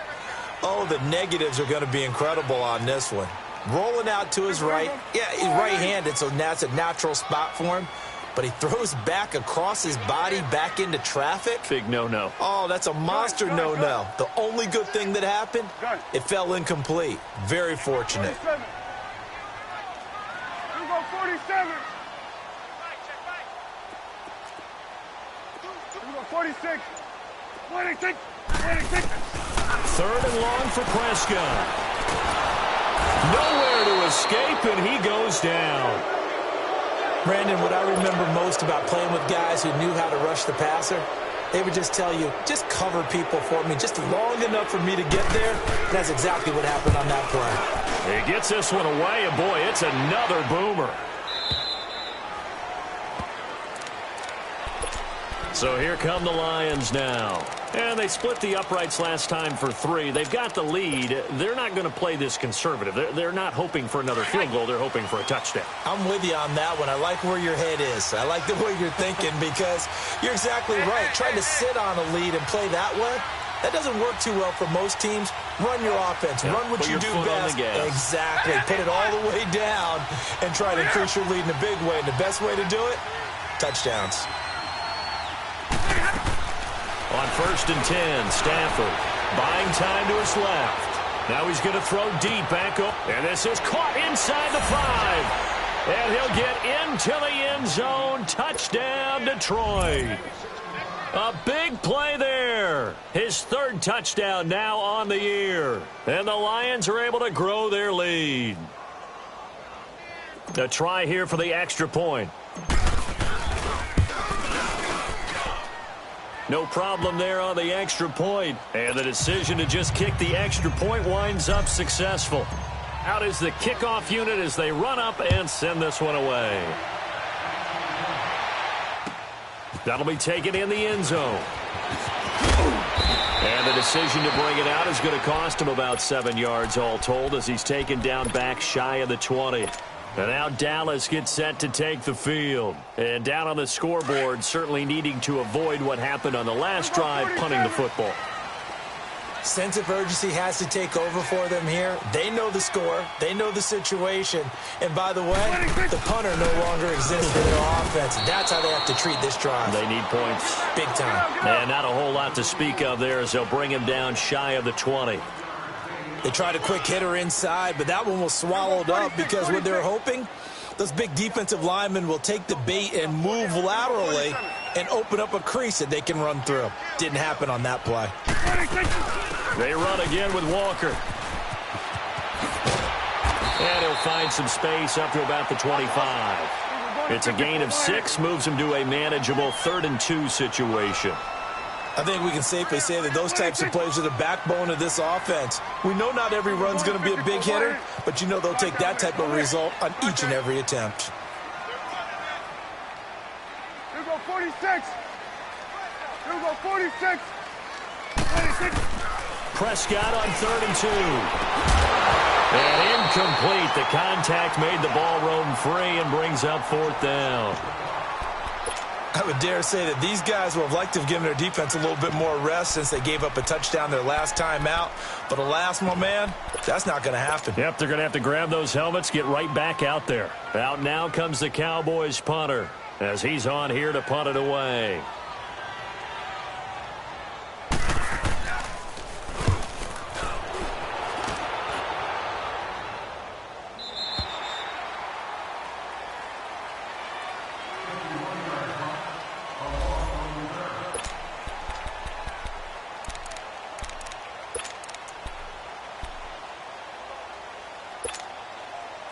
[SPEAKER 6] oh, the negatives are going to be incredible on this one. Rolling out to his right. Yeah, he's right-handed, so that's a natural spot for him. But he throws back across his body back into traffic.
[SPEAKER 4] Big no-no.
[SPEAKER 6] Oh, that's a monster no-no. The only good thing that happened, it fell incomplete. Very fortunate.
[SPEAKER 5] 47. Here we go, 47. Here we go, 46. 26. 26.
[SPEAKER 4] Third and long for Prescott. Nowhere to escape, and he goes down.
[SPEAKER 6] Brandon, what I remember most about playing with guys who knew how to rush the passer, they would just tell you, just cover people for me, just long enough for me to get there. And that's exactly what happened on that play.
[SPEAKER 4] He gets this one away, and boy, it's another boomer. So here come the Lions now. And they split the uprights last time for 3. They've got the lead. They're not going to play this conservative. They're not hoping for another field goal. They're hoping for a touchdown.
[SPEAKER 6] I'm with you on that one. I like where your head is. I like the way you're thinking, because you're exactly right. Trying to sit on a lead and play that way, that doesn't work too well for most teams. Run your offense.
[SPEAKER 4] Yeah,
[SPEAKER 6] run what you do best. Exactly. Put it all the way down and try to increase your lead in a big way. And the best way to do it, touchdowns.
[SPEAKER 4] On 1st and 10, Stafford buying time to his left. Now he's going to throw deep back up. And this is caught inside the 5. And he'll get into the end zone. Touchdown, Detroit. A big play there. His 3rd touchdown now on the year. And the Lions are able to grow their lead. A try here for the extra point. No problem there on the extra point. And the decision to just kick the extra point winds up successful. Out is the kickoff unit as they run up and send this one away. That'll be taken in the end zone. And the decision to bring it out is going to cost him about 7 yards all told, as he's taken down back shy of the 20. And now Dallas gets set to take the field. And down on the scoreboard, certainly needing to avoid what happened on the last drive, punting the football.
[SPEAKER 6] Sense of urgency has to take over for them here. They know the score. They know the situation. And by the way, the punter no longer exists for their offense. That's how they have to treat this drive.
[SPEAKER 4] They need points.
[SPEAKER 6] Big time.
[SPEAKER 4] And not a whole lot to speak of there, as they'll bring him down shy of the 20.
[SPEAKER 6] They tried a quick hitter inside, but that one was swallowed up, because what they're hoping, those big defensive linemen will take the bait and move laterally and open up a crease that they can run through. Didn't happen on that play.
[SPEAKER 4] They run again with Walker. And he'll find some space up to about the 25. It's a gain of 6, moves him to a manageable 3rd and 2 situation.
[SPEAKER 6] I think we can safely say that those types of plays are the backbone of this offense. We know not every run's going to be a big hitter, but you know they'll take that type of result on each and every attempt.
[SPEAKER 5] Here go 46. Here go 46. 46.
[SPEAKER 4] Prescott on 3rd and 2. And incomplete. The contact made the ball roam free and brings up 4th down.
[SPEAKER 6] I would dare say that these guys would have liked to have given their defense a little bit more rest since they gave up a touchdown their last time out. But alas, my man, that's not going to happen.
[SPEAKER 4] Yep, they're going to have to grab those helmets, get right back out there. Out now comes the Cowboys punter as he's on here to punt it away.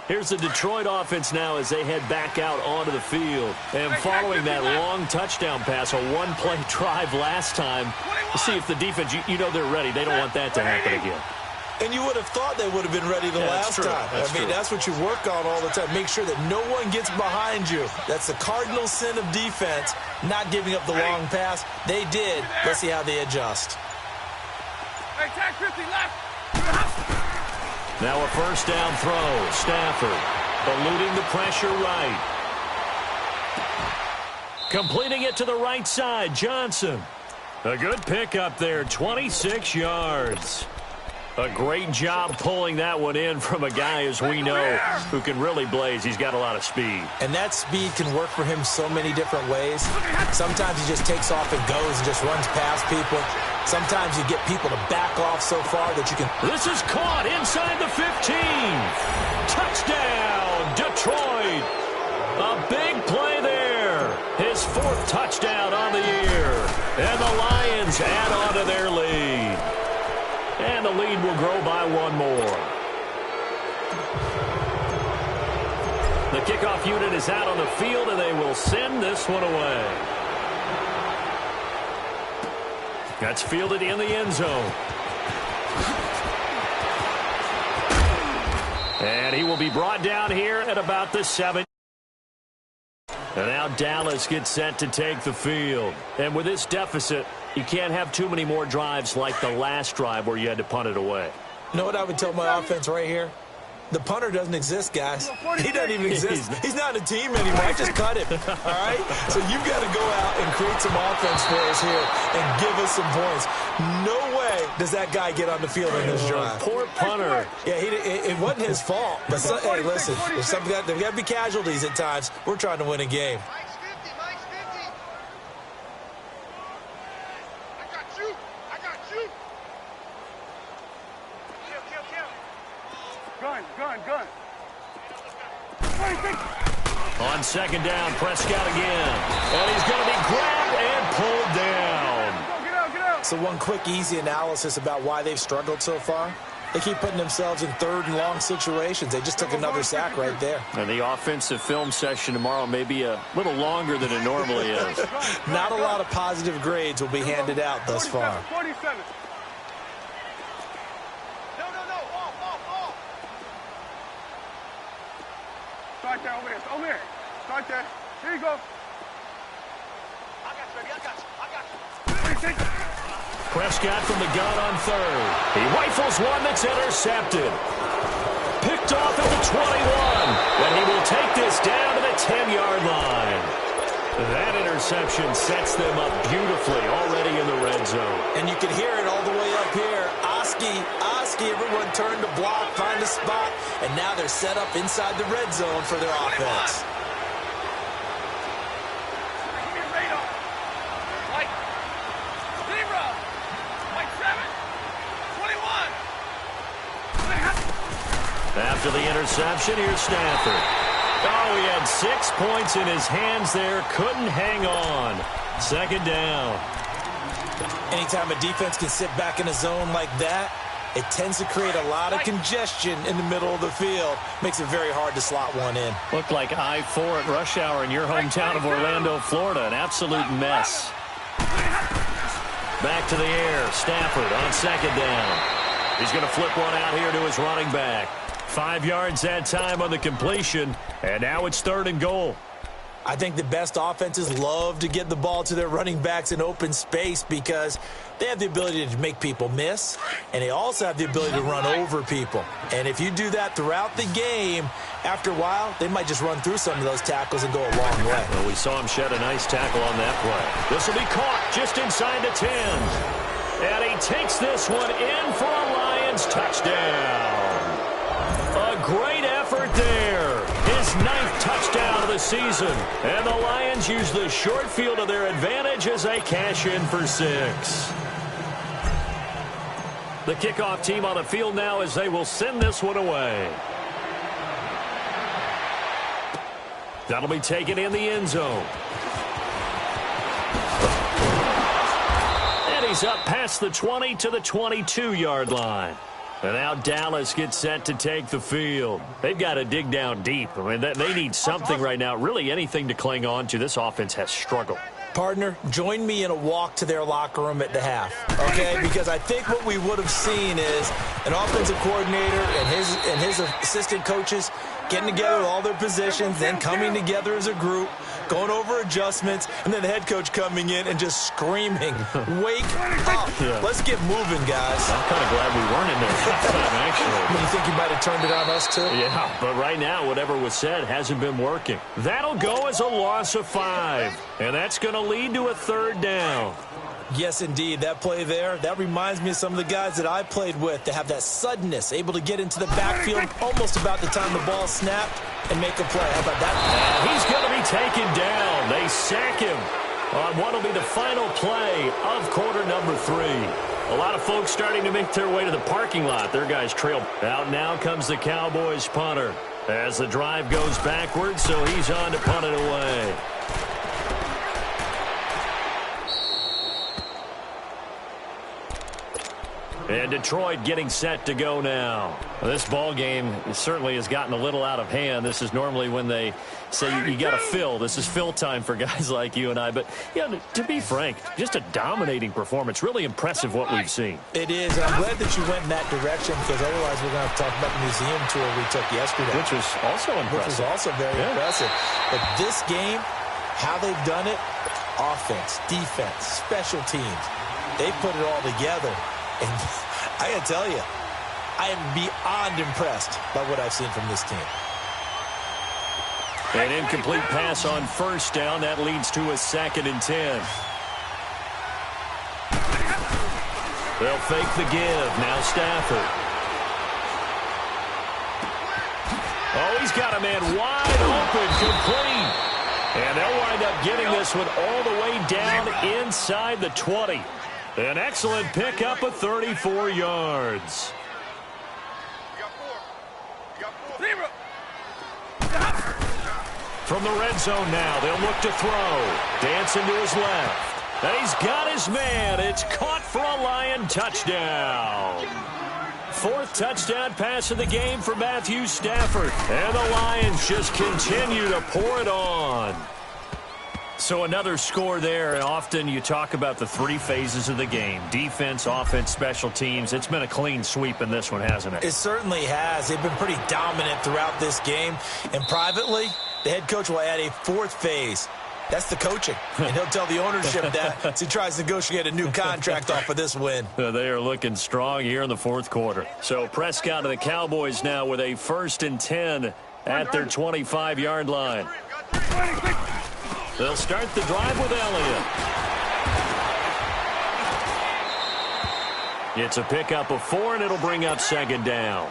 [SPEAKER 4] Here's the Detroit offense now as they head back out onto the field. And following that long touchdown pass, a one-play drive last time, to see if the defense, you know they're ready. They don't want that to happen again.
[SPEAKER 6] And you would have thought they would have been ready the last time. That's what you work on all the time. Make sure that no one gets behind you. That's the cardinal sin of defense, not giving up the long pass. They did. Let's see how they adjust.
[SPEAKER 5] Hey, tag 50 left.
[SPEAKER 4] Now a first down throw. Stafford eluding the pressure right. Completing it to the right side. Johnson. A good pickup there. 26 yards. A great job pulling that one in from a guy, as we know, who can really blaze. He's got a lot of speed.
[SPEAKER 6] And that speed can work for him so many different ways. Sometimes he just takes off and goes and just runs past people. Sometimes you get people to back off so far that you can...
[SPEAKER 4] This is caught inside the 15. Touchdown, Detroit. A big play there. His 4th touchdown on the year. And the Lions add on to their lead. And the lead will grow by 1 more. The kickoff unit is out on the field, and they will send this one away. That's fielded in the end zone. And he will be brought down here at about the 7. And now Dallas gets set to take the field. And with this deficit, you can't have too many more drives like the last drive where you had to punt it away.
[SPEAKER 6] You know what I would tell my offense right here? The punter doesn't exist, guys. He doesn't even exist. He's not a team anymore. I just cut him. All right? So you've got to go out and create some offense for us here and give us some points. No way does that guy get on the field in this drive.
[SPEAKER 4] Poor punter.
[SPEAKER 6] Yeah, it wasn't his fault. But, hey, listen, there's got to be casualties at times. We're trying to win a game.
[SPEAKER 5] Gun.
[SPEAKER 4] On second down, Prescott again. And he's going to be grabbed and pulled down.
[SPEAKER 5] Get out.
[SPEAKER 6] So one quick, easy analysis about why they've struggled so far. They keep putting themselves in 3rd and long situations. They just took another sack right there.
[SPEAKER 4] And the offensive film session tomorrow may be a little longer than it normally is.
[SPEAKER 6] Not a lot of positive grades will be handed out thus far.
[SPEAKER 5] 47. Start there, over here. Start there. Here you go. I got you.
[SPEAKER 4] Prescott from the gun on 3rd. He rifles one that's intercepted. Picked off at the 21. And he will take this down to the 10-yard line. That interception sets them up beautifully already in the red zone.
[SPEAKER 6] And you can hear it all the way up here. Oski, everyone turned to block, find a spot, and now they're set up inside the red zone for their offense.
[SPEAKER 4] After the interception, here's Stafford. Oh, he had 6 points in his hands there. Couldn't hang on. Second down.
[SPEAKER 6] Anytime a defense can sit back in a zone like that, it tends to create a lot of congestion in the middle of the field. Makes it very hard to slot one in.
[SPEAKER 4] Looked like I-4 at rush hour in your hometown of Orlando, Florida. An absolute mess. Back to the air. Stafford on second down. He's going to flip one out here to his running back. 5 yards that time on the completion, and now it's 3rd and goal.
[SPEAKER 6] I think the best offenses love to get the ball to their running backs in open space because they have the ability to make people miss, and they also have the ability to run over people. And if you do that throughout the game, after a while, they might just run through some of those tackles and go a long way.
[SPEAKER 4] Well, we saw him shed a nice tackle on that play. This will be caught just inside the 10. And he takes this one in for a Lions touchdown. A great effort there. His 9th touchdown of the season. And the Lions use the short field to their advantage as they cash in for 6. The kickoff team on the field now as they will send this one away. That'll be taken in the end zone. And he's up past the 20 to the 22-yard line. And now Dallas gets set to take the field. They've got to dig down deep. I mean, they need something right now, really anything to cling on to. This offense has struggled.
[SPEAKER 6] Partner, join me in a walk to their locker room at the half, okay? Because I think what we would have seen is an offensive coordinator and his assistant coaches getting together with all their positions, then coming together as a group, going over adjustments, and then the head coach coming in and just screaming, wake up. Yeah. Let's get moving, guys.
[SPEAKER 4] I'm kind of glad we weren't in there that time, actually.
[SPEAKER 6] You think you might have turned it on us, too?
[SPEAKER 4] Yeah, but right now, whatever was said hasn't been working. That'll go as a loss of 5, and that's going to lead to a 3rd down.
[SPEAKER 6] Yes, indeed. That play there, that reminds me of some of the guys that I played with to have that suddenness, able to get into the backfield almost about the time the ball snapped and make a play. How about that?
[SPEAKER 4] And he's going to be taken down. They sack him on what will be the final play of quarter number 3. A lot of folks starting to make their way to the parking lot. Their guys trail. Out now comes the Cowboys punter as the drive goes backwards, so he's on to punt it away. And Detroit getting set to go now. This ball game certainly has gotten a little out of hand. This is normally when they say you got to fill. This is fill time for guys like you and I. But, yeah, to be frank, just a dominating performance. Really impressive what we've seen.
[SPEAKER 6] It is. And I'm glad that you went in that direction because otherwise we're going to have to talk about the museum tour we took yesterday.
[SPEAKER 4] Which was also impressive.
[SPEAKER 6] Which was also very impressive. But this game, how they've done it, offense, defense, special teams, they put it all together. And I got to tell you, I am beyond impressed by what I've seen from this team.
[SPEAKER 4] An incomplete pass on 1st down. That leads to a 2nd and 10. They'll fake the give. Now Stafford. Oh, he's got a man wide open, complete. And they'll wind up getting this one all the way down inside the 20. An excellent pickup of 34 yards. From the red zone now, they'll look to throw. Dancing to his left. And he's got his man. It's caught for a Lion touchdown. 4th touchdown pass of the game for Matthew Stafford. And the Lions just continue to pour it on. So another score there. Often you talk about the 3 phases of the game. Defense, offense, special teams. It's been a clean sweep in this one, hasn't it?
[SPEAKER 6] It certainly has. They've been pretty dominant throughout this game. And privately, the head coach will add a 4th phase. That's the coaching. And he'll tell the ownership that as he tries to negotiate a new contract off of this win.
[SPEAKER 4] They are looking strong here in the 4th quarter. So Prescott and the Cowboys now with a 1st and 10 at their 25-yard line. They'll start the drive with Elliott. It's a pickup of 4, and it'll bring up 2nd down.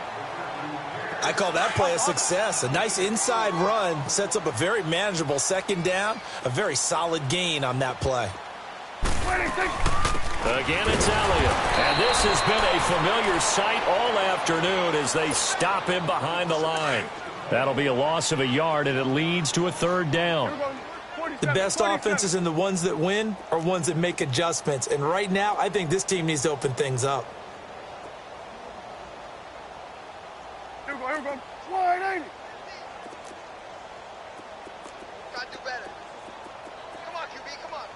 [SPEAKER 6] I call that play a success. A nice inside run sets up a very manageable 2nd down. A very solid gain on that play.
[SPEAKER 4] Again, it's Elliott. And this has been a familiar sight all afternoon as they stop him behind the line. That'll be a loss of a yard, and it leads to a 3rd down.
[SPEAKER 6] The best offenses and the ones that win are ones that make adjustments. And right now, I think this team needs to open things up.
[SPEAKER 5] Here we go. 180.
[SPEAKER 7] Gotta do better. Come on, QB, come on.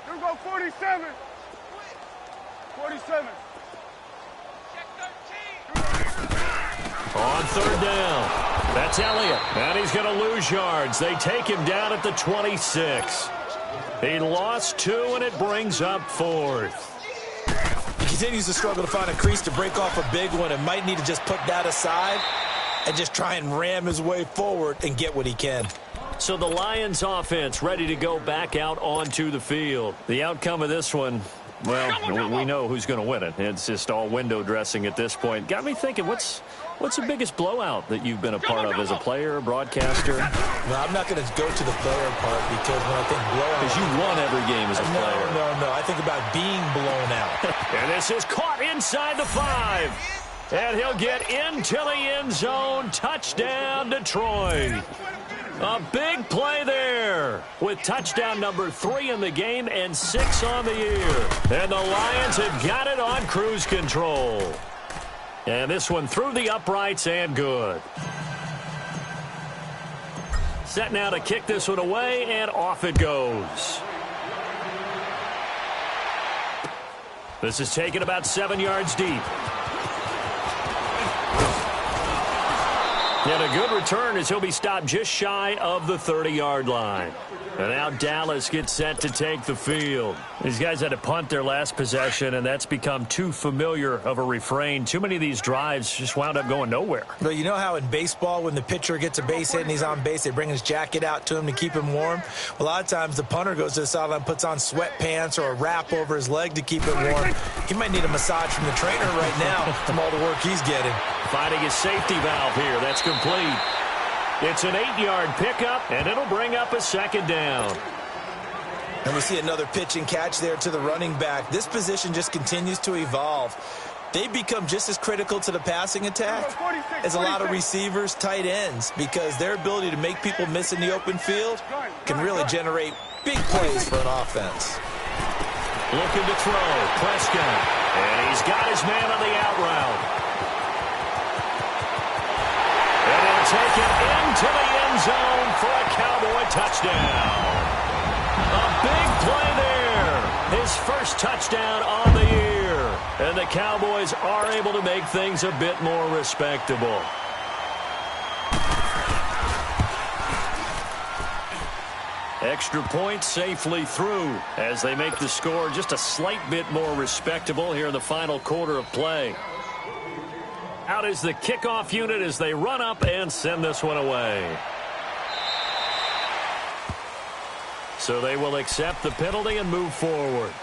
[SPEAKER 5] Here we go, 47. 47.
[SPEAKER 7] Check 13.
[SPEAKER 4] On third down, that's Elliott, and he's going to lose yards. They take him down at the 26. He lost 2, and it brings up 4th.
[SPEAKER 6] He continues to struggle to find a crease to break off a big one and might need to just put that aside and just try and ram his way forward and get what he can.
[SPEAKER 4] So the Lions offense ready to go back out onto the field. The outcome of this one, well, we know who's going to win it. It's just all window dressing at this point. Got me thinking, what's the biggest blowout that you've been a part of as a player, broadcaster?
[SPEAKER 6] Well, I'm not going to go to the player part because when I think blowout...
[SPEAKER 4] Because you won every game as a player.
[SPEAKER 6] No. I think about being blown out.
[SPEAKER 4] And this is caught inside the 5. And he'll get into the end zone. Touchdown, Detroit. A big play there with touchdown number 3 in the game and 6 on the year. And the Lions have got it on cruise control. And this one through the uprights and good. Set now to kick this one away, and off it goes. This is taken about 7 yards deep. And a good return as he'll be stopped just shy of the 30-yard line. And now Dallas gets set to take the field. These guys had to punt their last possession, and that's become too familiar of a refrain. Too many of these drives just wound up going nowhere.
[SPEAKER 6] But you know how in baseball, when the pitcher gets a base hit and he's on base, they bring his jacket out to him to keep him warm? A lot of times the punter goes to the sideline, puts on sweatpants or a wrap over his leg to keep it warm. He might need a massage from the trainer right now from all the work he's getting.
[SPEAKER 4] Finding his safety valve here. That's complete. It's an 8-yard pickup, and it'll bring up a second down.
[SPEAKER 6] And we see another pitch and catch there to the running back. This position just continues to evolve. They become just as critical to the passing attack as a lot of receivers, tight ends, because their ability to make people miss in the open field can really generate big plays for an offense.
[SPEAKER 4] Looking to throw, Prescott, and he's got his man on the out route. And he'll take it into the end zone for a Cowboy touchdown. A big play there. His first touchdown on the year. And the Cowboys are able to make things a bit more respectable. Extra point safely through as they make the score just a slight bit more respectable here in the final quarter of play. Out is the kickoff unit as they run up and send this one away. So they will accept the penalty and move forward.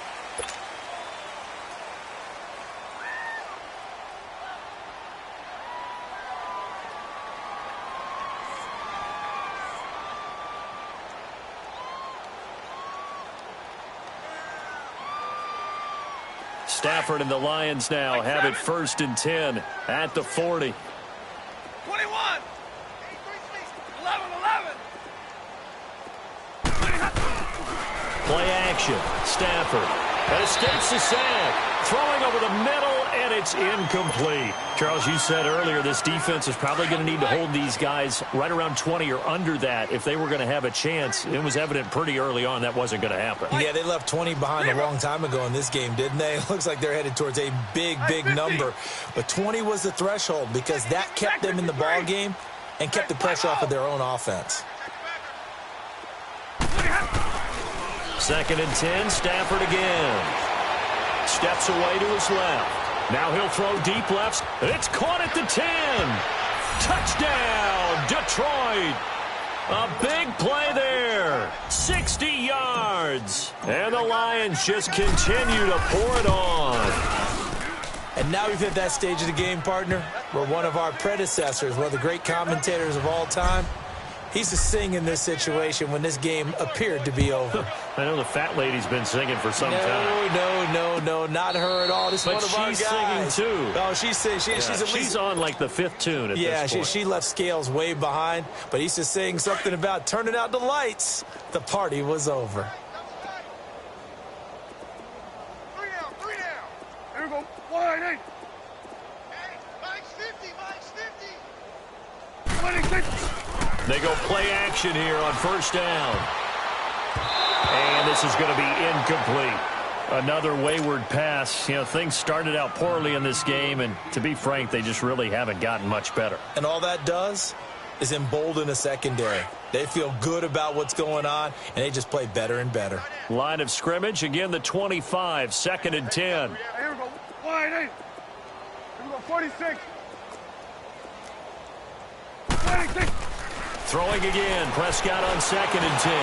[SPEAKER 4] Stafford and the Lions now have it 1st and 10 at the 40.
[SPEAKER 7] 21. 11.
[SPEAKER 4] Play action. Stafford. And escapes the sack. Throwing over the middle, and it's incomplete. Charles, you said earlier this defense is probably going to need to hold these guys right around 20 or under that if they were going to have a chance. It was evident pretty early on that wasn't going to happen.
[SPEAKER 6] Yeah, they left 20 behind a long time ago in this game, didn't they? It looks like they're headed towards a big number. But 20 was the threshold because that kept them in the ball game and kept the pressure off of their own offense.
[SPEAKER 4] 2nd and 10, Stafford again. Steps away to his left. Now he'll throw deep left. It's caught at the 10. Touchdown, Detroit. A big play there. 60 yards. And the Lions just continue to pour it on.
[SPEAKER 6] And now we've hit that stage of the game, partner, where one of our predecessors, one of the great commentators of all time, He's just singing in this situation when this game appeared to be over.
[SPEAKER 4] I know the fat lady's been singing for some time.
[SPEAKER 6] No, not her at all. This is one of our guys.
[SPEAKER 4] But she's singing, too.
[SPEAKER 6] Oh, she's singing. She's
[SPEAKER 4] on, like, the 5th tune at this point.
[SPEAKER 6] She left Scales way behind, but he's just saying something about turning out the lights. The party was over.
[SPEAKER 5] 3 down. Here we go. 1, 8.
[SPEAKER 7] Mike's 50, Mike's 50.
[SPEAKER 5] 26.
[SPEAKER 4] They go play action here on first down. And this is going to be incomplete. Another wayward pass. You know, things started out poorly in this game, and to be frank, they just really haven't gotten much better.
[SPEAKER 6] And all that does is embolden a secondary. They feel good about what's going on, and they just play better and better.
[SPEAKER 4] Line of scrimmage, again the 25, 2nd and 10.
[SPEAKER 5] Here we go. 1, 8. Here we go. 46. 26.
[SPEAKER 4] Throwing again, Prescott on 2nd and 10.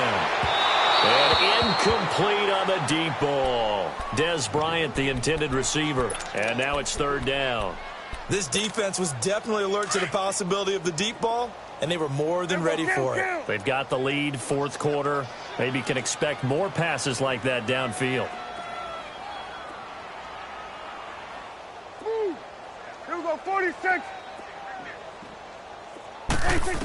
[SPEAKER 4] And incomplete on the deep ball. Des Bryant, the intended receiver. And now it's 3rd down.
[SPEAKER 6] This defense was definitely alert to the possibility of the deep ball, and they were more than ready for it.
[SPEAKER 4] They've got the lead, 4th quarter. Maybe can expect more passes like that downfield.
[SPEAKER 5] Here we go. 46. 86.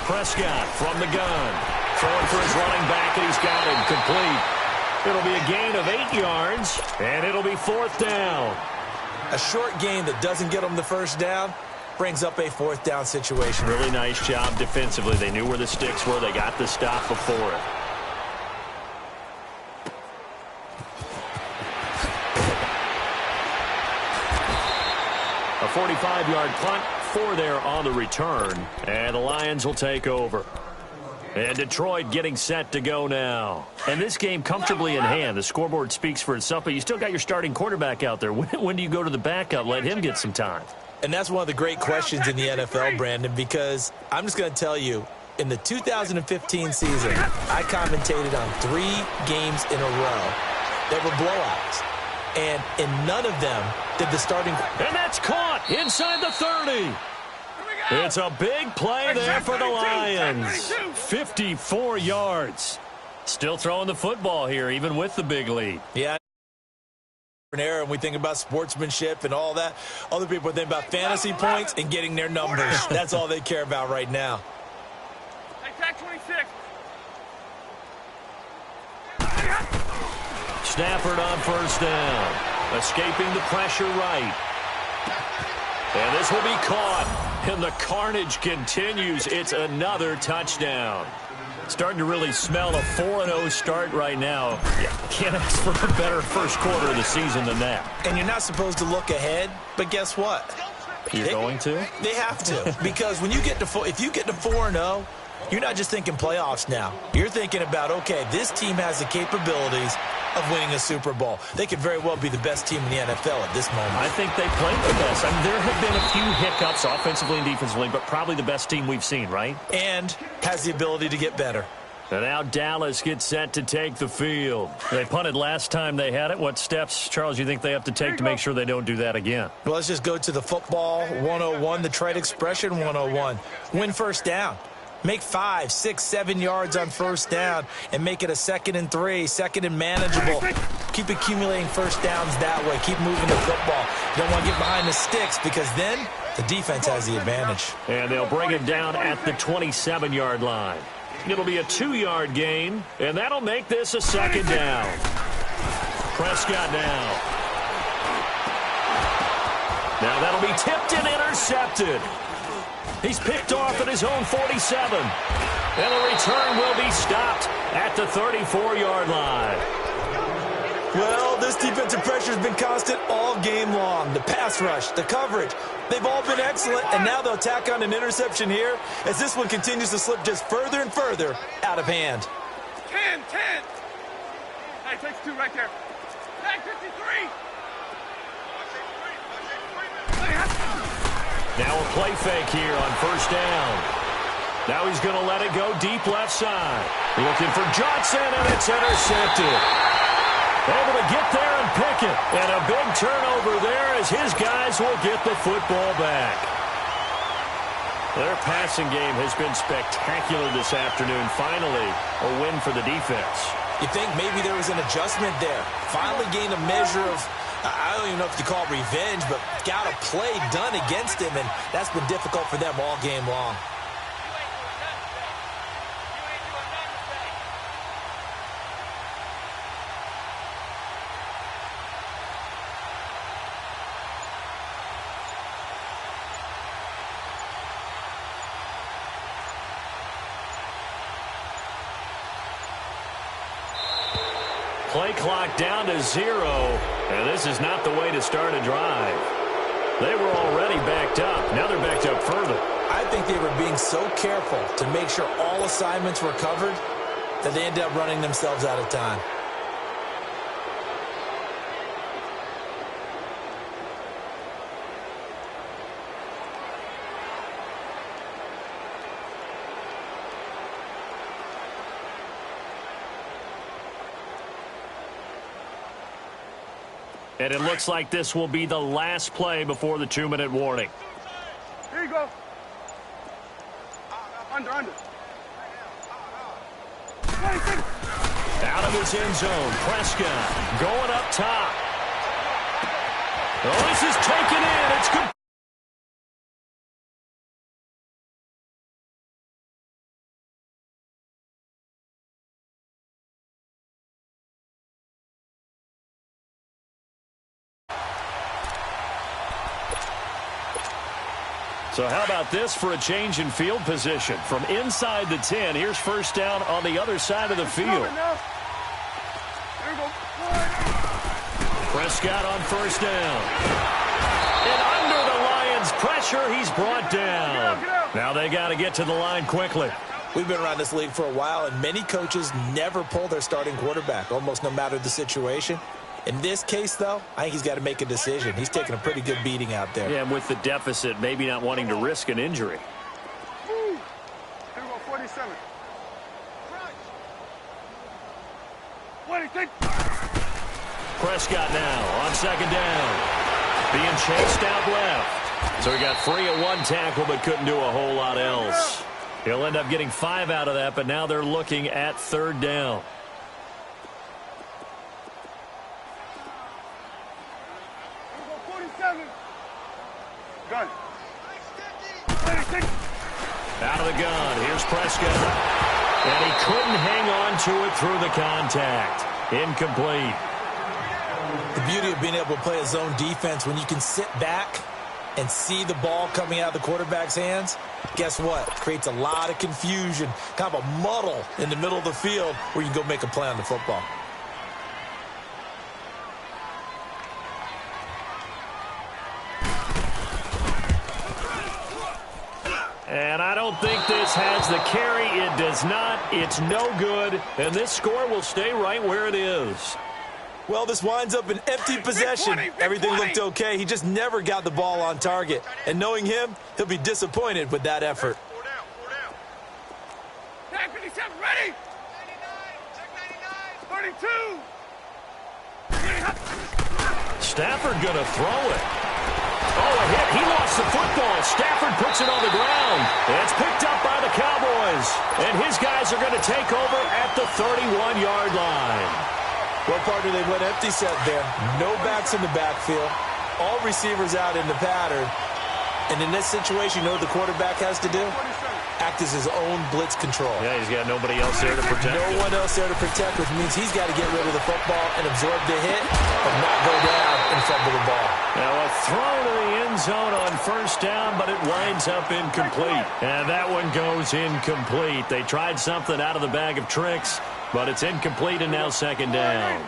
[SPEAKER 4] Prescott from the gun. Throwing for his running back, and he's got him complete. It'll be a gain of 8 yards, and it'll be 4th down.
[SPEAKER 6] A short gain that doesn't get them the first down brings up a 4th down situation.
[SPEAKER 4] Really nice job defensively. They knew where the sticks were. They got the stop before it. A 45-yard punt, 4 there on the return, and the Lions will take over. And Detroit getting set to go now. And this game comfortably in hand. The scoreboard speaks for itself, but you still got your starting quarterback out there. When do you go to the backup? Let him get some time.
[SPEAKER 6] And that's one of the great questions in the NFL, Brandon, because I'm just going to tell you, in the 2015 season, I commentated on 3 games in a row that were blowouts. And in none of them did the starting...
[SPEAKER 4] And that's caught inside the 30. It's a big play there for the Lions. 54 yards. Still throwing the football here, even with the big lead.
[SPEAKER 6] Yeah. And we think about sportsmanship and all that. Other people think about fantasy points and getting their numbers. That's all they care about right now.
[SPEAKER 5] Attack 26.
[SPEAKER 4] Stafford on first down. Escaping the pressure right. And this will be caught. And the carnage continues. It's another touchdown. Starting to really smell a 4-0 start right now. Can't ask for a better first quarter of the season than that.
[SPEAKER 6] And you're not supposed to look ahead, but guess what?
[SPEAKER 4] You're going to?
[SPEAKER 6] They have to. Because when you get to if you get to 4-0, you're not just thinking playoffs now. You're thinking about, okay, this team has the capabilities of winning a Super Bowl. They could very well be the best team in the NFL at this moment.
[SPEAKER 4] I think they played the best. I mean, there have been a few hiccups offensively and defensively, but probably the best team we've seen, right?
[SPEAKER 6] And has the ability to get better.
[SPEAKER 4] And now Dallas gets set to take the field. They punted last time they had it. What steps, Charles, you think they have to take to make sure they don't do that again?
[SPEAKER 6] Well, let's just go to the football 101, the trade expression 101. Win first down. Make 5, 6, 7 yards on first down and make it a 2nd and 3, 2nd and manageable. Keep accumulating first downs that way. Keep moving the football. You don't want to get behind the sticks because then the defense has the advantage.
[SPEAKER 4] And they'll bring it down at the 27-yard line. It'll be a 2-yard gain, and that'll make this a 2nd down. Prescott now. Now that'll be tipped and intercepted. He's picked off at his own 47. And the return will be stopped at the 34-yard line.
[SPEAKER 6] Well, this defensive pressure has been constant all game long. The pass rush, the coverage, they've all been excellent, and now they'll tack on an interception here as this one continues to slip just further and further out of hand.
[SPEAKER 5] 10. Hey, takes 2 right there. Tag 53.
[SPEAKER 4] Now a play fake here on first down. Now he's going to let it go deep left side. Looking for Johnson, and it's intercepted. Able to get there and pick it. And a big turnover there as his guys will get the football back. Their passing game has been spectacular this afternoon. Finally, a win for the defense.
[SPEAKER 6] You think maybe there was an adjustment there. Finally gained a measure of, I don't even know if you call it revenge, but got a play done against him, and that's been difficult for them all game long.
[SPEAKER 4] Play clock down to 0, and this is not the way to start a drive. They were already backed up. Now they're backed up further.
[SPEAKER 6] I think they were being so careful to make sure all assignments were covered that they ended up running themselves out of time.
[SPEAKER 4] And it looks like this will be the last play before the 2-minute warning.
[SPEAKER 5] Here you go. Under.
[SPEAKER 4] Out of his end zone, Prescott going up top. Oh, this is taken in. It's good. So how about this for a change in field position? From inside the 10, here's first down on the other side of the field. Prescott on first down. And under the Lions' pressure, he's brought down. Now they got to get to the line quickly.
[SPEAKER 6] We've been around this league for a while, and many coaches never pull their starting quarterback, almost no matter the situation. In this case, though, I think he's got to make a decision. He's taking a pretty good beating out there.
[SPEAKER 4] Yeah, and with the deficit, maybe not wanting to risk an injury.
[SPEAKER 5] Here we go, 47. 26.
[SPEAKER 4] Prescott now on second down. Being chased out left. So he got free at one tackle, but couldn't do a whole lot else. He'll end up getting 5 out of that, but now they're looking at third down.
[SPEAKER 5] Gun.
[SPEAKER 4] Out of the gun. Here's Prescott. And he couldn't hang on to it through the contact. Incomplete.
[SPEAKER 6] The beauty of being able to play a zone defense when you can sit back and see the ball coming out of the quarterback's hands, guess what? Creates a lot of confusion, kind of a muddle in the middle of the field where you can go make a play on the football.
[SPEAKER 4] And I don't think this has the carry. It does not. It's no good. And this score will stay right where it is.
[SPEAKER 6] Well, this winds up an empty possession. Everything looked okay. He just never got the ball on target. And knowing him, he'll be disappointed with that effort.
[SPEAKER 5] 57, ready? 32.
[SPEAKER 4] Stafford going to throw it. Oh, a hit. He lost the football. Stafford puts it on the ground. It's picked up by the Cowboys. And his guys are going to take over at the 31-yard line.
[SPEAKER 6] Well, partner, they went empty set there. No backs in the backfield. All receivers out in the pattern. And in this situation, you know what the quarterback has to do? Act as his own blitz control.
[SPEAKER 4] Yeah, he's got nobody else there to protect him.
[SPEAKER 6] No one else there to protect, which means he's got to get rid of the football and absorb the hit and not go down and fumble the ball.
[SPEAKER 4] Now a throw to the end zone on first down, but it winds up incomplete. And that one goes incomplete. They tried something out of the bag of tricks, but it's incomplete and now second down.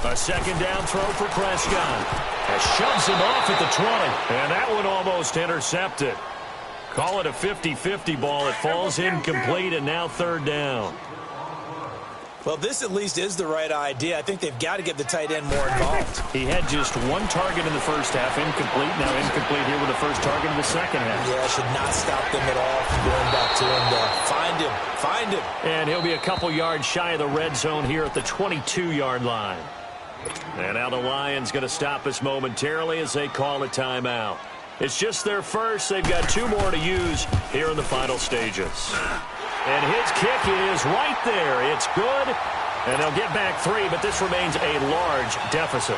[SPEAKER 4] A second down throw for Prescott. That shoves him off at the 20. And that one almost intercepted. Call it a 50-50 ball. It falls incomplete, and now third down.
[SPEAKER 6] Well, this at least is the right idea. I think they've got to get the tight end more involved.
[SPEAKER 4] He had just one target in the first half, incomplete. Now incomplete here with the first target in the second half.
[SPEAKER 6] Yeah, should not stop them at all from going back to him. Find him.
[SPEAKER 4] And he'll be a couple yards shy of the red zone here at the 22-yard line. And now the Lions going to stop us momentarily as they call a timeout. It's just their first. They've got 2 more to use here in the final stages. And his kick is right there. It's good. And they'll get back 3, but this remains a large deficit.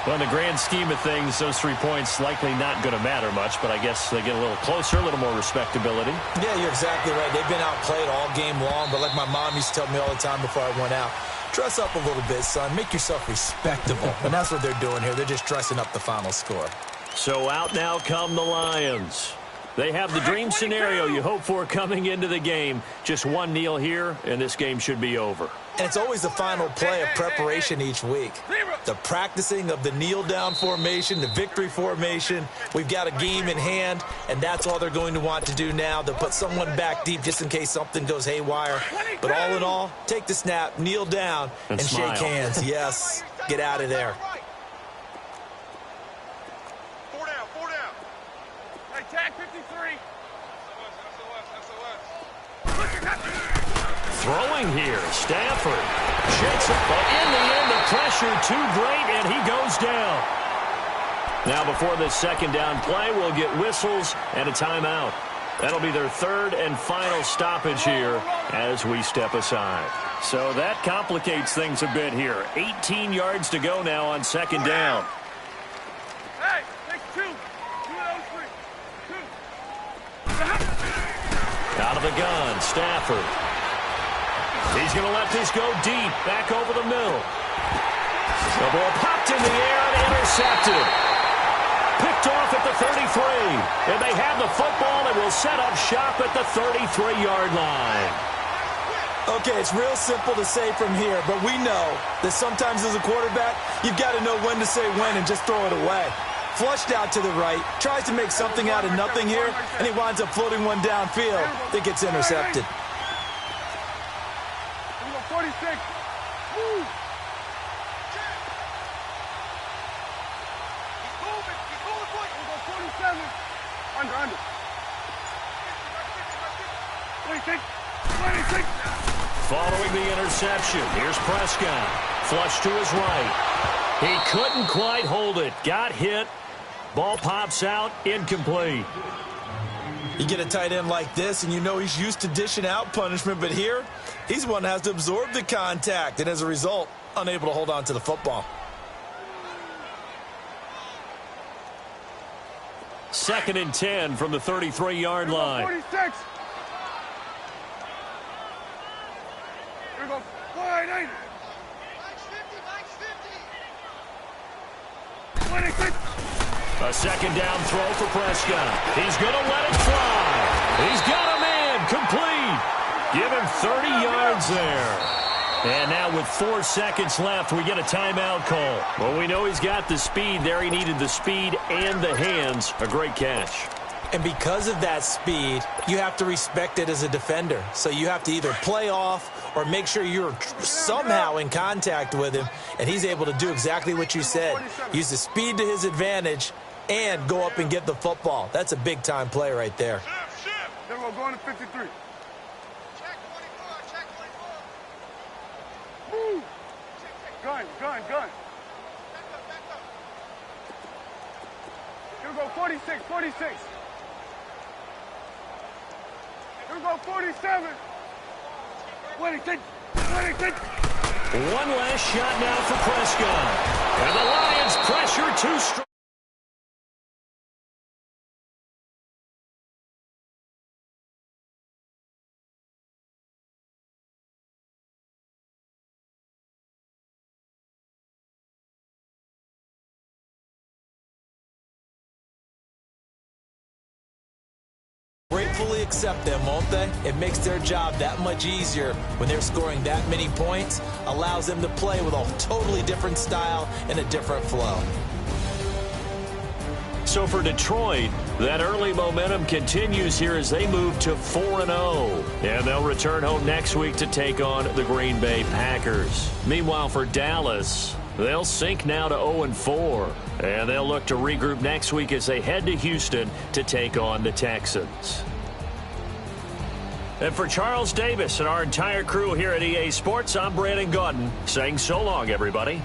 [SPEAKER 4] Well, in the grand scheme of things, those 3 points likely not going to matter much, but I guess they get a little closer, a little more respectability.
[SPEAKER 6] Yeah, you're exactly right. They've been outplayed all game long, but like my mom used to tell me all the time before I went out, dress up a little bit, son. Make yourself respectable. And that's what they're doing here. They're just dressing up the final score.
[SPEAKER 4] So out now come the Lions. They have the dream scenario you hope for coming into the game. Just one kneel here, and this game should be over.
[SPEAKER 6] And it's always the final play of preparation each week. The practicing of the kneel-down formation, the victory formation. We've got a game in hand, and that's all they're going to want to do now. They'll put someone back deep just in case something goes haywire. But all in all, take the snap, kneel down, and shake hands. Yes, get out of there.
[SPEAKER 5] Tag 53.
[SPEAKER 4] Throwing here, Stafford shakes it, but in the end, the pressure too great, and he goes down. Now, before this second down play, we'll get whistles and a timeout. That'll be their third and final stoppage here as we step aside. So that complicates things a bit here. 18 yards to go now on second down.
[SPEAKER 5] Hey, take 2.
[SPEAKER 4] Out of the gun, Stafford. He's going to let this go deep, back over the middle. The ball popped in the air and intercepted. Picked off at the 33. And they have the football and will set up shop at the 33-yard line.
[SPEAKER 6] Okay, it's real simple to say from here, but we know that sometimes as a quarterback, you've got to know when to say when and just throw it away. Flushed out to the right, tries to make something out of nothing here, and he winds up floating one downfield that gets intercepted.
[SPEAKER 5] 46. Woo. He's moving, boy. 47. Under. 26.
[SPEAKER 4] Following the interception, here's Prescott. Flush to his right. He couldn't quite hold it. Got hit. Ball pops out, incomplete.
[SPEAKER 6] You get a tight end like this, and you know he's used to dishing out punishment, but here, he's the one that has to absorb the contact, and as a result, unable to hold on to the football.
[SPEAKER 4] Second and 10 from the 33-yard line.
[SPEAKER 5] 46. Here we go. 49. 26.
[SPEAKER 4] A second down throw for Prescott. He's going to let it fly. He's got a man complete. Give him 30 yards there. And now with 4 seconds left, we get a timeout call. Well, we know he's got the speed there. He needed the speed and the hands. A great catch.
[SPEAKER 6] And because of that speed, you have to respect it as a defender. So you have to either play off or make sure you're somehow in contact with him. And he's able to do exactly what you said. Use the speed to his advantage and go up and get the football. That's a big-time play right there.
[SPEAKER 5] Then we're going to 53. Check 24, check 24. Woo! Gun. Back up. Here we go, 46. Here we go, 47. 26.
[SPEAKER 4] One last shot now for Prescott. And the Lions pressure too strong.
[SPEAKER 6] Gratefully accept them, won't they? It makes their job that much easier when they're scoring that many points, allows them to play with a totally different style and a different flow.
[SPEAKER 4] So for Detroit, that early momentum continues here as they move to 4-0. And they'll return home next week to take on the Green Bay Packers. Meanwhile, for Dallas, they'll sink now to 0-4. And they'll look to regroup next week as they head to Houston to take on the Texans. And for Charles Davis and our entire crew here at EA Sports, I'm Brandon Gaudin saying so long, everybody.